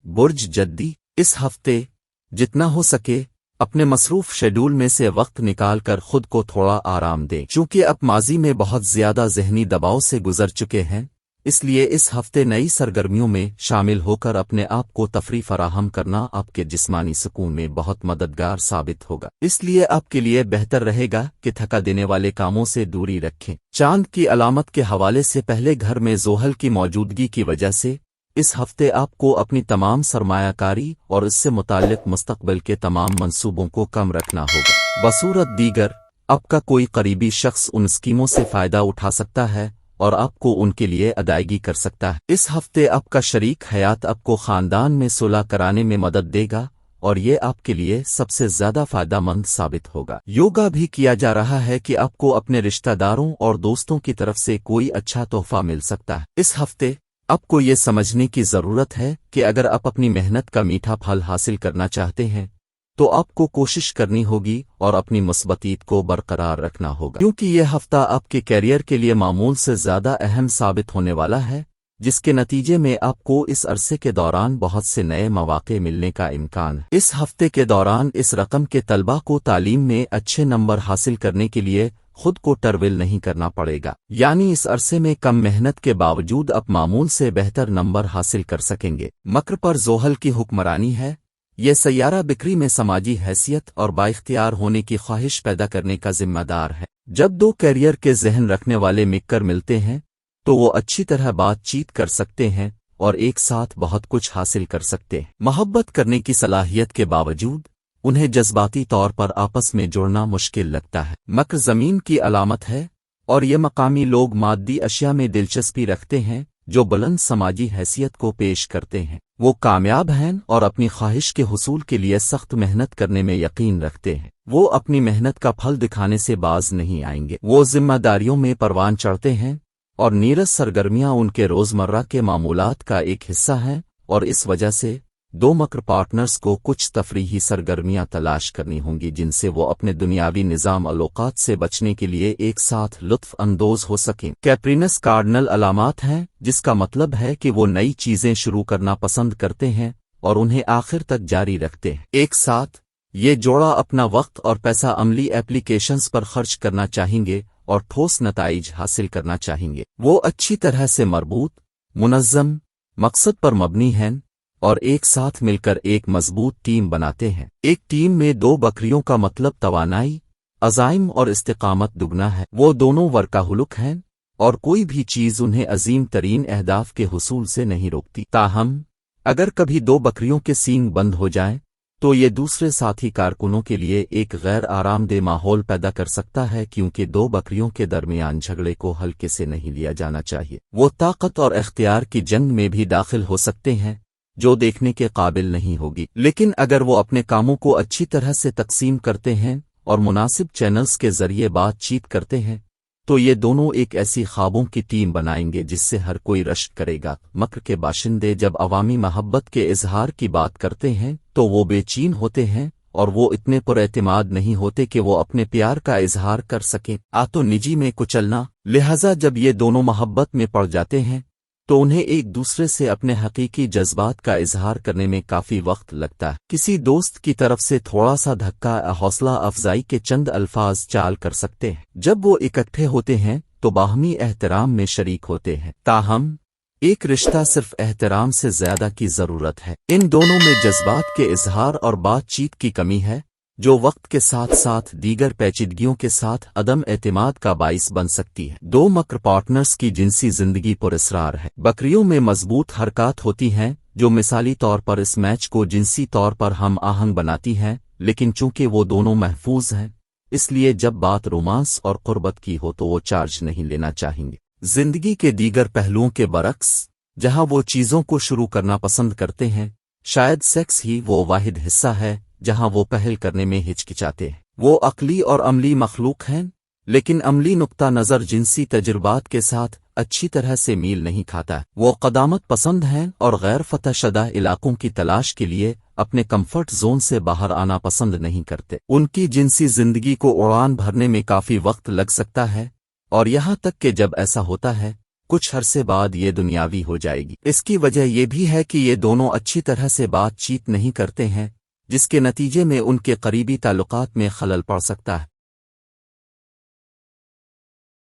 बुर्ज जद्दी, इस हफ्ते जितना हो सके अपने मसरूफ शेड्यूल में से वक्त निकाल कर खुद को थोड़ा आराम दें। चूंकि अब माजी में बहुत ज्यादा जहनी दबाव से गुजर चुके हैं, इसलिए इस हफ्ते नई सरगर्मियों में शामिल होकर अपने आप को तफरी फराहम करना आपके जिस्मानी सुकून में बहुत मददगार साबित होगा। इसलिए आपके लिए बेहतर रहेगा कि थका देने वाले कामों से दूरी रखें। चांद की अलामत के हवाले से पहले घर में जोहल की मौजूदगी की वजह से इस हफ्ते आपको अपनी तमाम सरमायाकारी और इससे मुताल्लिक मुस्तकबिल के तमाम मंसूबों को कम रखना होगा। बसूरत दीगर आपका कोई करीबी शख्स उन स्कीमों से फायदा उठा सकता है और आपको उनके लिए अदायगी कर सकता है। इस हफ्ते आपका शरीक हयात आपको खानदान में सुलह कराने में मदद देगा और ये आपके लिए सबसे ज्यादा फायदामंद साबित होगा। योगा भी किया जा रहा है कि आपको अपने रिश्तेदारों और दोस्तों की तरफ से कोई अच्छा तोहफा मिल सकता है। इस हफ्ते आपको ये समझने की जरूरत है कि अगर आप अपनी मेहनत का मीठा फल हासिल करना चाहते हैं तो आपको कोशिश करनी होगी और अपनी मुस्बतीत को बरकरार रखना होगा, क्योंकि यह हफ्ता आपके कैरियर के लिए मामूल से ज्यादा अहम साबित होने वाला है, जिसके नतीजे में आपको इस अरसे के दौरान बहुत से नए मौके मिलने का इम्कान है। इस हफ्ते के दौरान इस रकम के तलबा को तालीम में अच्छे नंबर हासिल करने के लिए खुद को टरविल नहीं करना पड़ेगा, यानी इस अरसे में कम मेहनत के बावजूद आप मामूल से बेहतर नंबर हासिल कर सकेंगे। मकर पर जोहल की हुक्मरानी है। यह सैयारा बिक्री में समाजी हैसियत और बाइख्तियार होने की ख्वाहिश पैदा करने का जिम्मेदार है। जब दो कैरियर के जहन रखने वाले मिलकर मिलते हैं तो वो अच्छी तरह बातचीत कर सकते हैं और एक साथ बहुत कुछ हासिल कर सकते हैं। मोहब्बत करने की सलाहियत के बावजूद उन्हें जज्बाती तौर पर आपस में जोड़ना मुश्किल लगता है। मकर जमीन की अलामत है और ये मकामी लोग मादी अशिया में दिलचस्पी रखते हैं जो बुलंद समाजी हैसियत को पेश करते हैं। वो कामयाब हैं और अपनी ख्वाहिश के हुसूल के लिए सख्त मेहनत करने में यकीन रखते हैं। वो अपनी मेहनत का फल दिखाने से बाज नहीं आएंगे। वो जिम्मेदारियों में परवान चढ़ते हैं और नीरस सरगर्मियां उनके रोजमर्रा के मामूलात का एक हिस्सा हैं और इस वजह से दो मकर पार्टनर्स को कुछ तफरीही सरगर्मियां तलाश करनी होंगी जिनसे वो अपने दुनियावी निज़ाम अलोकात से बचने के लिए एक साथ लुत्फ अंदोज हो सकें। कैप्रिनस कार्डिनल अलामात हैं, जिसका मतलब है कि वो नई चीजें शुरू करना पसंद करते हैं और उन्हें आखिर तक जारी रखते हैं। एक साथ ये जोड़ा अपना वक्त और पैसा अमली एप्लीकेशंस पर खर्च करना चाहेंगे और ठोस नताइज हासिल करना चाहेंगे। वो अच्छी तरह से मरबूत, मुनज़्ज़म, मकसद पर मबनी हैं और एक साथ मिलकर एक मजबूत टीम बनाते हैं। एक टीम में दो बकरियों का मतलब तवानाई, अज़ाइम और इस्तिकामत दुगना है। वो दोनों वर्काहुलुक हैं और कोई भी चीज उन्हें अजीम तरीन अहदाफ के हुसूल से नहीं रोकती। ताहम अगर कभी दो बकरियों के सींग बंद हो जाएं तो ये दूसरे साथी कारकुनों के लिए एक गैर आरामदेह माहौल पैदा कर सकता है, क्योंकि दो बकरियों के दरमियान झगड़े को हल्के से नहीं लिया जाना चाहिए। वो ताकत और इख्तियार की जंग में भी दाखिल हो सकते हैं जो देखने के काबिल नहीं होगी, लेकिन अगर वो अपने कामों को अच्छी तरह से तकसीम करते हैं और मुनासिब चैनल्स के जरिए बातचीत करते हैं تو یہ دونوں ایک ایسی خوابوں کی ٹیم بنائیں گے جس سے ہر کوئی رشک کرے گا۔ مکر کے باشندے جب عوامی محبت کے اظہار کی بات کرتے ہیں تو وہ بے چین ہوتے ہیں اور وہ اتنے پر اعتماد نہیں ہوتے کہ وہ اپنے پیار کا اظہار کر سکیں۔ تو نجی میں کچلنا، لہذا جب یہ دونوں محبت میں پڑ جاتے ہیں تو انہیں ایک دوسرے سے اپنے حقیقی جذبات کا اظہار کرنے میں کافی وقت لگتا ہے۔ کسی دوست کی طرف سے تھوڑا سا دھکا حوصلہ افزائی کے چند الفاظ چال کر سکتے ہیں۔ جب وہ اکٹھے ہوتے ہیں تو باہمی احترام میں شریک ہوتے ہیں، تاہم ایک رشتہ صرف احترام سے زیادہ کی ضرورت ہے۔ ان دونوں میں جذبات کے اظہار اور بات چیت کی کمی ہے، جو وقت کے ساتھ ساتھ دیگر پیچیدگیوں کے ساتھ عدم اعتماد کا باعث بن سکتی ہے۔ دو مکر پارٹنرز کی جنسی زندگی پر اسرار ہے۔ بکریوں میں مضبوط حرکات ہوتی ہیں جو مثالی طور پر اس میچ کو جنسی طور پر ہم آہنگ بناتی ہیں، لیکن چونکہ وہ دونوں محفوظ ہیں اس لیے جب بات رومانس اور قربت کی ہو تو وہ چارج نہیں لینا چاہیں گے۔ زندگی کے دیگر پہلوؤں کے برعکس، جہاں وہ چیزوں کو شروع کرنا پسند کرتے ہیں، شاید سیکس ہی وہ واحد حصہ ہے جہاں وہ پہل کرنے میں ہچکچاتے ہیں۔ وہ عقلی اور عملی مخلوق ہیں، لیکن عملی نقطہ نظر جنسی تجربات کے ساتھ اچھی طرح سے میل نہیں کھاتا۔ وہ قدامت پسند ہیں اور غیر فتح شدہ علاقوں کی تلاش کے لیے اپنے کمفرٹ زون سے باہر آنا پسند نہیں کرتے۔ ان کی جنسی زندگی کو اڑان بھرنے میں کافی وقت لگ سکتا ہے، اور یہاں تک کہ جب ایسا ہوتا ہے کچھ عرصے بعد یہ دنیاوی ہو جائے گی۔ اس کی وجہ یہ بھی ہے کہ یہ دونوں اچھی طرح سے بات چیت نہیں کرتے ہیں، جس کے نتیجے میں ان کے قریبی تعلقات میں خلل پڑ سکتا ہے۔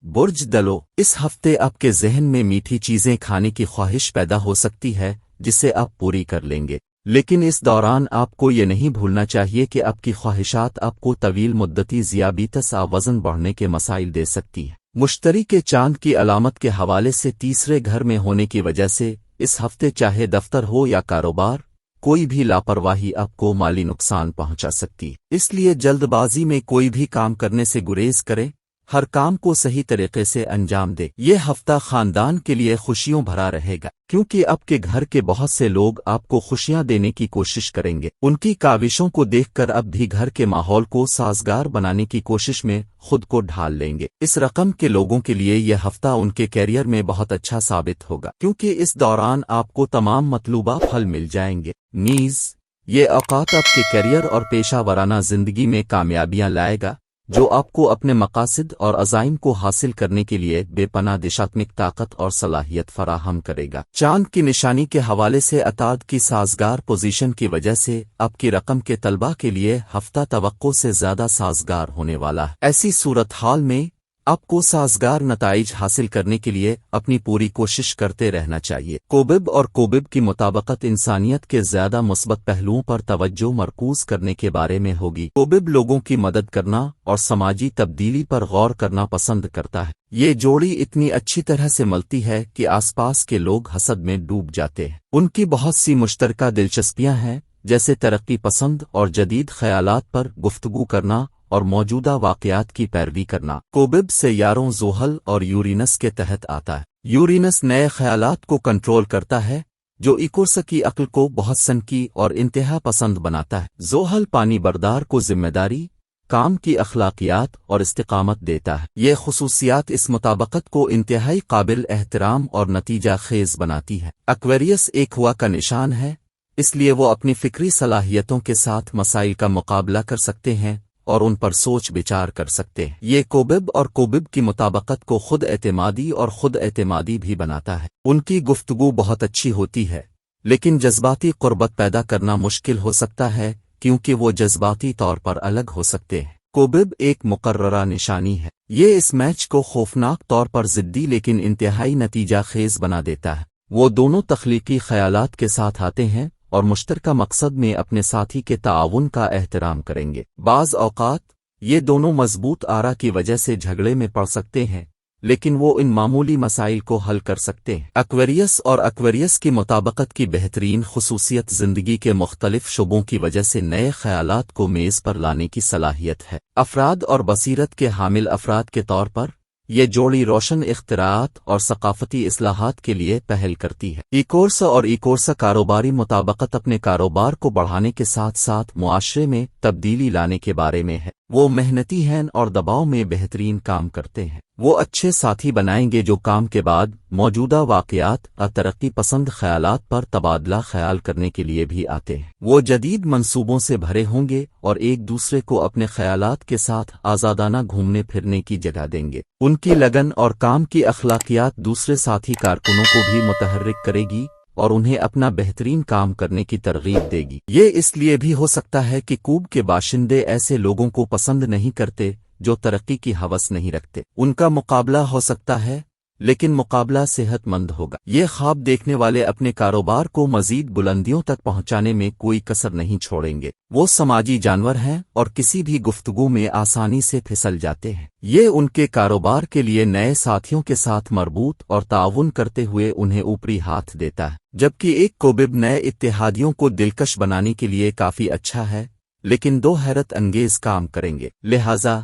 برج دلو، اس ہفتے آپ کے ذہن میں میٹھی چیزیں کھانے کی خواہش پیدا ہو سکتی ہے جسے آپ پوری کر لیں گے، لیکن اس دوران آپ کو یہ نہیں بھولنا چاہیے کہ آپ کی خواہشات آپ کو طویل مدتی ذیابیطس وزن بڑھنے کے مسائل دے سکتی ہیں۔ مشتری کے چاند کی علامت کے حوالے سے تیسرے گھر میں ہونے کی وجہ سے اس ہفتے چاہے دفتر ہو یا کاروبار، کوئی بھی لاپرواہی آپ کو مالی نقصان پہنچا سکتی ہے۔ اس لیے جلد بازی میں کوئی بھی کام کرنے سے گریز کریں، ہر کام کو صحیح طریقے سے انجام دے۔ یہ ہفتہ خاندان کے لیے خوشیوں بھرا رہے گا، کیونکہ آپ کے گھر کے بہت سے لوگ آپ کو خوشیاں دینے کی کوشش کریں گے۔ ان کی کاوشوں کو دیکھ کر اب بھی گھر کے ماحول کو سازگار بنانے کی کوشش میں خود کو ڈھال لیں گے۔ اس رقم کے لوگوں کے لیے یہ ہفتہ ان کے کیریئر میں بہت اچھا ثابت ہوگا، کیونکہ اس دوران آپ کو تمام مطلوبہ پھل مل جائیں گے۔ نیز یہ اوقات آپ کے کیریئر اور پیشہ ورانہ زندگی میں کامیابیاں لائے گا، جو آپ کو اپنے مقاصد اور عزائم کو حاصل کرنے کے لیے بے پناہ دشاتمک طاقت اور صلاحیت فراہم کرے گا۔ چاند کی نشانی کے حوالے سے عطارد کی سازگار پوزیشن کی وجہ سے آپ کی رقم کے طلبہ کے لیے ہفتہ توقع سے زیادہ سازگار ہونے والا ہے۔ ایسی صورتحال میں آپ کو سازگار نتائج حاصل کرنے کے لیے اپنی پوری کوشش کرتے رہنا چاہیے۔ کوبب اور کوبب کی مطابقت انسانیت کے زیادہ مثبت پہلوؤں پر توجہ مرکوز کرنے کے بارے میں ہوگی۔ کوبب لوگوں کی مدد کرنا اور سماجی تبدیلی پر غور کرنا پسند کرتا ہے۔ یہ جوڑی اتنی اچھی طرح سے ملتی ہے کہ آس پاس کے لوگ حسد میں ڈوب جاتے ہیں۔ ان کی بہت سی مشترکہ دلچسپیاں ہیں، جیسے ترقی پسند اور جدید خیالات پر گفتگو کرنا اور موجودہ واقعات کی پیروی کرنا۔ کوبب سیاروں زحل اور یورینس کے تحت آتا ہے۔ یورینس نئے خیالات کو کنٹرول کرتا ہے، جو ایکورس کی عقل کو بہت سنکی اور انتہا پسند بناتا ہے۔ زحل پانی بردار کو ذمہ داری، کام کی اخلاقیات اور استقامت دیتا ہے۔ یہ خصوصیات اس مطابقت کو انتہائی قابل احترام اور نتیجہ خیز بناتی ہے۔ ایکویریس ایک ہوا کا نشان ہے، اس لیے وہ اپنی فکری صلاحیتوں کے ساتھ مسائل کا مقابلہ کر سکتے ہیں اور ان پر سوچ بچار کر سکتے ہیں۔ یہ کوبب اور کوبب کی مطابقت کو خود اعتمادی اور خود اعتمادی بھی بناتا ہے۔ ان کی گفتگو بہت اچھی ہوتی ہے، لیکن جذباتی قربت پیدا کرنا مشکل ہو سکتا ہے کیونکہ وہ جذباتی طور پر الگ ہو سکتے ہیں۔ کوبب ایک مقررہ نشانی ہے۔ یہ اس میچ کو خوفناک طور پر ضدی لیکن انتہائی نتیجہ خیز بنا دیتا ہے۔ وہ دونوں تخلیقی خیالات کے ساتھ آتے ہیں اور مشترکہ مقصد میں اپنے ساتھی کے تعاون کا احترام کریں گے۔ بعض اوقات یہ دونوں مضبوط آرا کی وجہ سے جھگڑے میں پڑ سکتے ہیں، لیکن وہ ان معمولی مسائل کو حل کر سکتے ہیں۔ ایکویریس اور ایکویریس کی مطابقت کی بہترین خصوصیت زندگی کے مختلف شعبوں کی وجہ سے نئے خیالات کو میز پر لانے کی صلاحیت ہے۔ افراد اور بصیرت کے حامل افراد کے طور پر یہ جوڑی روشن اختراعات اور ثقافتی اصلاحات کے لیے پہل کرتی ہے۔ ایکورس اور ایکورس کاروباری مطابقت اپنے کاروبار کو بڑھانے کے ساتھ ساتھ معاشرے میں تبدیلی لانے کے بارے میں ہے۔ وہ محنتی ہیں اور دباؤ میں بہترین کام کرتے ہیں۔ وہ اچھے ساتھی بنائیں گے جو کام کے بعد موجودہ واقعات اور ترقی پسند خیالات پر تبادلہ خیال کرنے کے لیے بھی آتے ہیں۔ وہ جدید منصوبوں سے بھرے ہوں گے اور ایک دوسرے کو اپنے خیالات کے ساتھ آزادانہ گھومنے پھرنے کی جگہ دیں گے۔ ان کی لگن اور کام کی اخلاقیات دوسرے ساتھی کارکنوں کو بھی متحرک کرے گی اور انہیں اپنا بہترین کام کرنے کی ترغیب دے گی۔ یہ اس لیے بھی ہو سکتا ہے کہ کوب کے باشندے ایسے لوگوں کو پسند نہیں کرتے جو ترقی کی ہوس نہیں رکھتے۔ ان کا مقابلہ ہو سکتا ہے لیکن مقابلہ صحت مند ہوگا۔ یہ خواب دیکھنے والے اپنے کاروبار کو مزید بلندیوں تک پہنچانے میں کوئی کسر نہیں چھوڑیں گے۔ وہ سماجی جانور ہیں اور کسی بھی گفتگو میں آسانی سے پھسل جاتے ہیں۔ یہ ان کے کاروبار کے لیے نئے ساتھیوں کے ساتھ مربوط اور تعاون کرتے ہوئے انہیں اوپری ہاتھ دیتا ہے، جبکہ ایک کوبب نئے اتحادیوں کو دلکش بنانے کے لیے کافی اچھا ہے، لیکن دو حیرت انگیز کام کریں گے۔ لہذا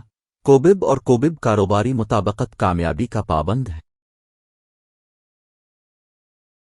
کوبب اور کوبب کاروباری مطابقت کامیابی کا پابند ہے۔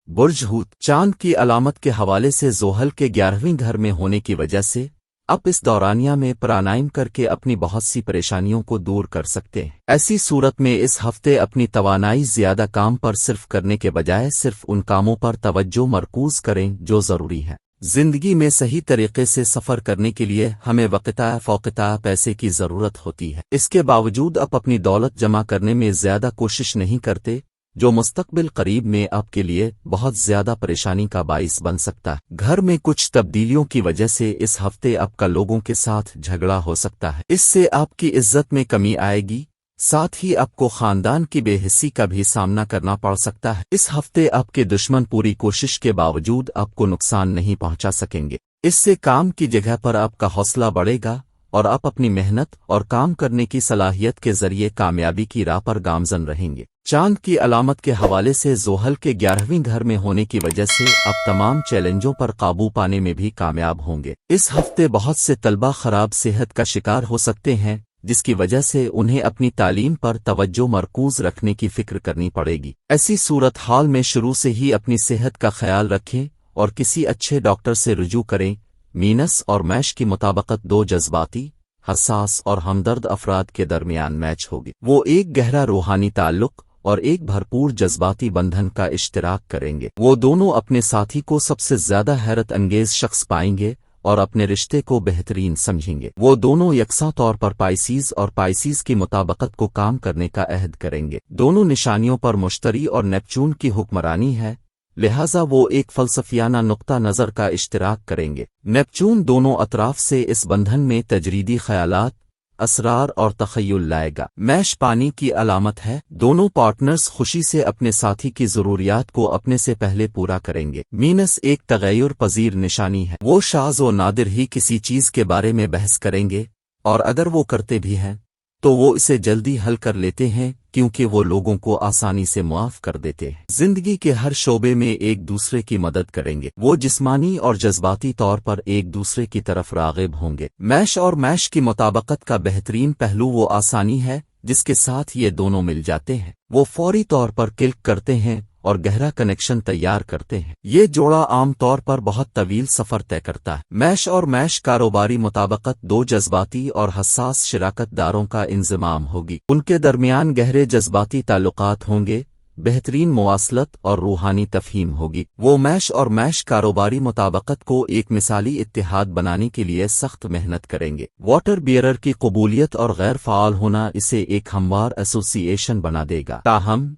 برج حوت چاند کی علامت کے حوالے سے زحل کے 11ویں گھر میں ہونے کی وجہ سے آپ اس دورانیہ میں پرانائم کر کے اپنی بہت سی پریشانیوں کو دور کر سکتے ہیں۔ ایسی صورت میں اس ہفتے اپنی توانائی زیادہ کام پر صرف کرنے کے بجائے صرف ان کاموں پر توجہ مرکوز کریں جو ضروری ہے۔ زندگی میں صحیح طریقے سے سفر کرنے کے لیے ہمیں وقتہ فوقتہ پیسے کی ضرورت ہوتی ہے۔ اس کے باوجود آپ اپنی دولت جمع کرنے میں زیادہ کوشش نہیں کرتے، جو مستقبل قریب میں آپ کے لیے بہت زیادہ پریشانی کا باعث بن سکتا ہے۔ گھر میں کچھ تبدیلیوں کی وجہ سے اس ہفتے آپ کا لوگوں کے ساتھ جھگڑا ہو سکتا ہے، اس سے آپ کی عزت میں کمی آئے گی، ساتھ ہی آپ کو خاندان کی بے حسی کا بھی سامنا کرنا پڑ سکتا ہے۔ اس ہفتے آپ کے دشمن پوری کوشش کے باوجود آپ کو نقصان نہیں پہنچا سکیں گے۔ اس سے کام کی جگہ پر آپ کا حوصلہ بڑھے گا اور آپ اپنی محنت اور کام کرنے کی صلاحیت کے ذریعے کامیابی کی راہ پر گامزن رہیں گے۔ چاند کی علامت کے حوالے سے زحل کے 11ویں گھر میں ہونے کی وجہ سے آپ تمام چیلنجوں پر قابو پانے میں بھی کامیاب ہوں گے۔ اس ہفتے بہت سے طلبہ خراب صحت کا شکار ہو سکتے ہیں، جس کی وجہ سے انہیں اپنی تعلیم پر توجہ مرکوز رکھنے کی فکر کرنی پڑے گی۔ ایسی صورتحال میں شروع سے ہی اپنی صحت کا خیال رکھیں اور کسی اچھے ڈاکٹر سے رجوع کریں۔ مینس اور میش کی مطابقت دو جذباتی، حساس اور ہمدرد افراد کے درمیان میچ ہوگی۔ وہ ایک گہرا روحانی تعلق اور ایک بھرپور جذباتی بندھن کا اشتراک کریں گے۔ وہ دونوں اپنے ساتھی کو سب سے زیادہ حیرت انگیز شخص پائیں گے اور اپنے رشتے کو بہترین سمجھیں گے۔ وہ دونوں یکساں طور پر پائسیز اور پائسیز کی مطابقت کو کام کرنے کا عہد کریں گے۔ دونوں نشانیوں پر مشتری اور نیپچون کی حکمرانی ہے، لہٰذا وہ ایک فلسفیانہ نقطہ نظر کا اشتراک کریں گے۔ نیپچون دونوں اطراف سے اس بندھن میں تجریدی خیالات، اسرار اور تخیل لائے گا۔ میش پانی کی علامت ہے، دونوں پارٹنرز خوشی سے اپنے ساتھی کی ضروریات کو اپنے سے پہلے پورا کریں گے۔ مینس ایک تغیر پذیر نشانی ہے، وہ شاذ و نادر ہی کسی چیز کے بارے میں بحث کریں گے، اور اگر وہ کرتے بھی ہیں تو وہ اسے جلدی حل کر لیتے ہیں کیونکہ وہ لوگوں کو آسانی سے معاف کر دیتے ہیں۔ زندگی کے ہر شعبے میں ایک دوسرے کی مدد کریں گے، وہ جسمانی اور جذباتی طور پر ایک دوسرے کی طرف راغب ہوں گے۔ میش اور میش کی مطابقت کا بہترین پہلو وہ آسانی ہے جس کے ساتھ یہ دونوں مل جاتے ہیں۔ وہ فوری طور پر کلک کرتے ہیں اور گہرا کنیکشن تیار کرتے ہیں۔ یہ جوڑا عام طور پر بہت طویل سفر طے کرتا ہے۔ میش اور میش کاروباری مطابقت دو جذباتی اور حساس شراکت داروں کا انضمام ہوگی۔ ان کے درمیان گہرے جذباتی تعلقات ہوں گے، بہترین مواصلت اور روحانی تفہیم ہوگی۔ وہ میش اور میش کاروباری مطابقت کو ایک مثالی اتحاد بنانے کے لیے سخت محنت کریں گے۔ واٹر بیئرر کی قبولیت اور غیر فعال ہونا اسے ایک ہموار ایسوسی ایشن بنا دے گا۔ تاہم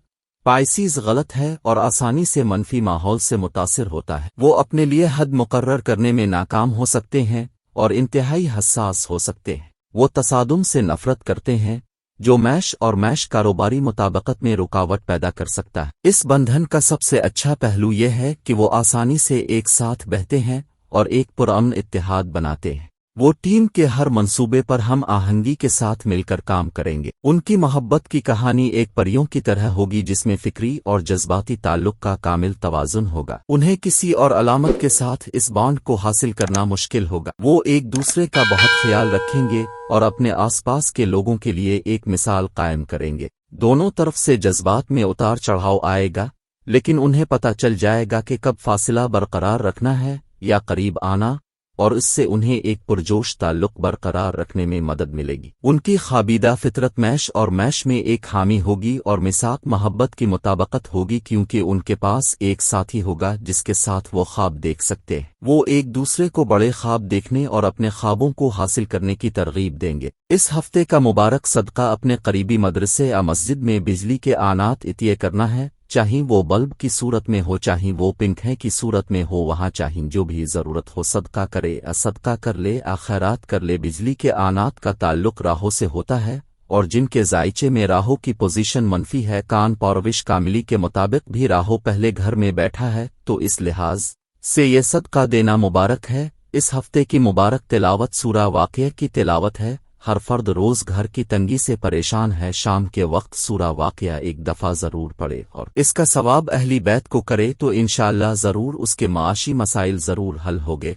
پائسیز غلط ہے اور آسانی سے منفی ماحول سے متاثر ہوتا ہے۔ وہ اپنے لیے حد مقرر کرنے میں ناکام ہو سکتے ہیں اور انتہائی حساس ہو سکتے ہیں۔ وہ تصادم سے نفرت کرتے ہیں جو میش اور میش کاروباری مطابقت میں رکاوٹ پیدا کر سکتا ہے۔ اس بندھن کا سب سے اچھا پہلو یہ ہے کہ وہ آسانی سے ایک ساتھ بہتے ہیں اور ایک پرامن اتحاد بناتے ہیں۔ وہ ٹیم کے ہر منصوبے پر ہم آہنگی کے ساتھ مل کر کام کریں گے۔ ان کی محبت کی کہانی ایک پریوں کی طرح ہوگی جس میں فکری اور جذباتی تعلق کا کامل توازن ہوگا۔ انہیں کسی اور علامت کے ساتھ اس بانڈ کو حاصل کرنا مشکل ہوگا۔ وہ ایک دوسرے کا بہت خیال رکھیں گے اور اپنے آس پاس کے لوگوں کے لیے ایک مثال قائم کریں گے۔ دونوں طرف سے جذبات میں اتار چڑھاؤ آئے گا، لیکن انہیں پتہ چل جائے گا کہ کب فاصلہ برقرار رکھنا ہے یا قریب آنا اور اس سے انہیں ایک پرجوش تعلق برقرار رکھنے میں مدد ملے گی۔ ان کی خوابیدہ فطرت میش اور میش میں ایک حامی ہوگی اور میثاق محبت کی مطابقت ہوگی، کیونکہ ان کے پاس ایک ساتھی ہوگا جس کے ساتھ وہ خواب دیکھ سکتے ہیں۔ وہ ایک دوسرے کو بڑے خواب دیکھنے اور اپنے خوابوں کو حاصل کرنے کی ترغیب دیں گے۔ اس ہفتے کا مبارک صدقہ اپنے قریبی مدرسے یا مسجد میں بجلی کے آنات عطیہ کرنا ہے، چاہیں وہ بلب کی صورت میں ہو، چاہیں وہ پنکھے کی صورت میں ہو، وہاں چاہیں جو بھی ضرورت ہو صدقہ کرے یا صدقہ کر لے یا خیرات کر لے۔ بجلی کے آنات کا تعلق راہوں سے ہوتا ہے، اور جن کے ذائچے میں راہو کی پوزیشن منفی ہے، کان پروش کاملی کے مطابق بھی راہو پہلے گھر میں بیٹھا ہے، تو اس لحاظ سے یہ صدقہ دینا مبارک ہے۔ اس ہفتے کی مبارک تلاوت سورہ واقعہ کی تلاوت ہے۔ ہر فرد روز گھر کی تنگی سے پریشان ہے، شام کے وقت سورہ واقعہ ایک دفعہ ضرور پڑھے اور اس کا ثواب اہلی بیت کو کرے تو انشاءاللہ ضرور اس کے معاشی مسائل ضرور حل ہوگے۔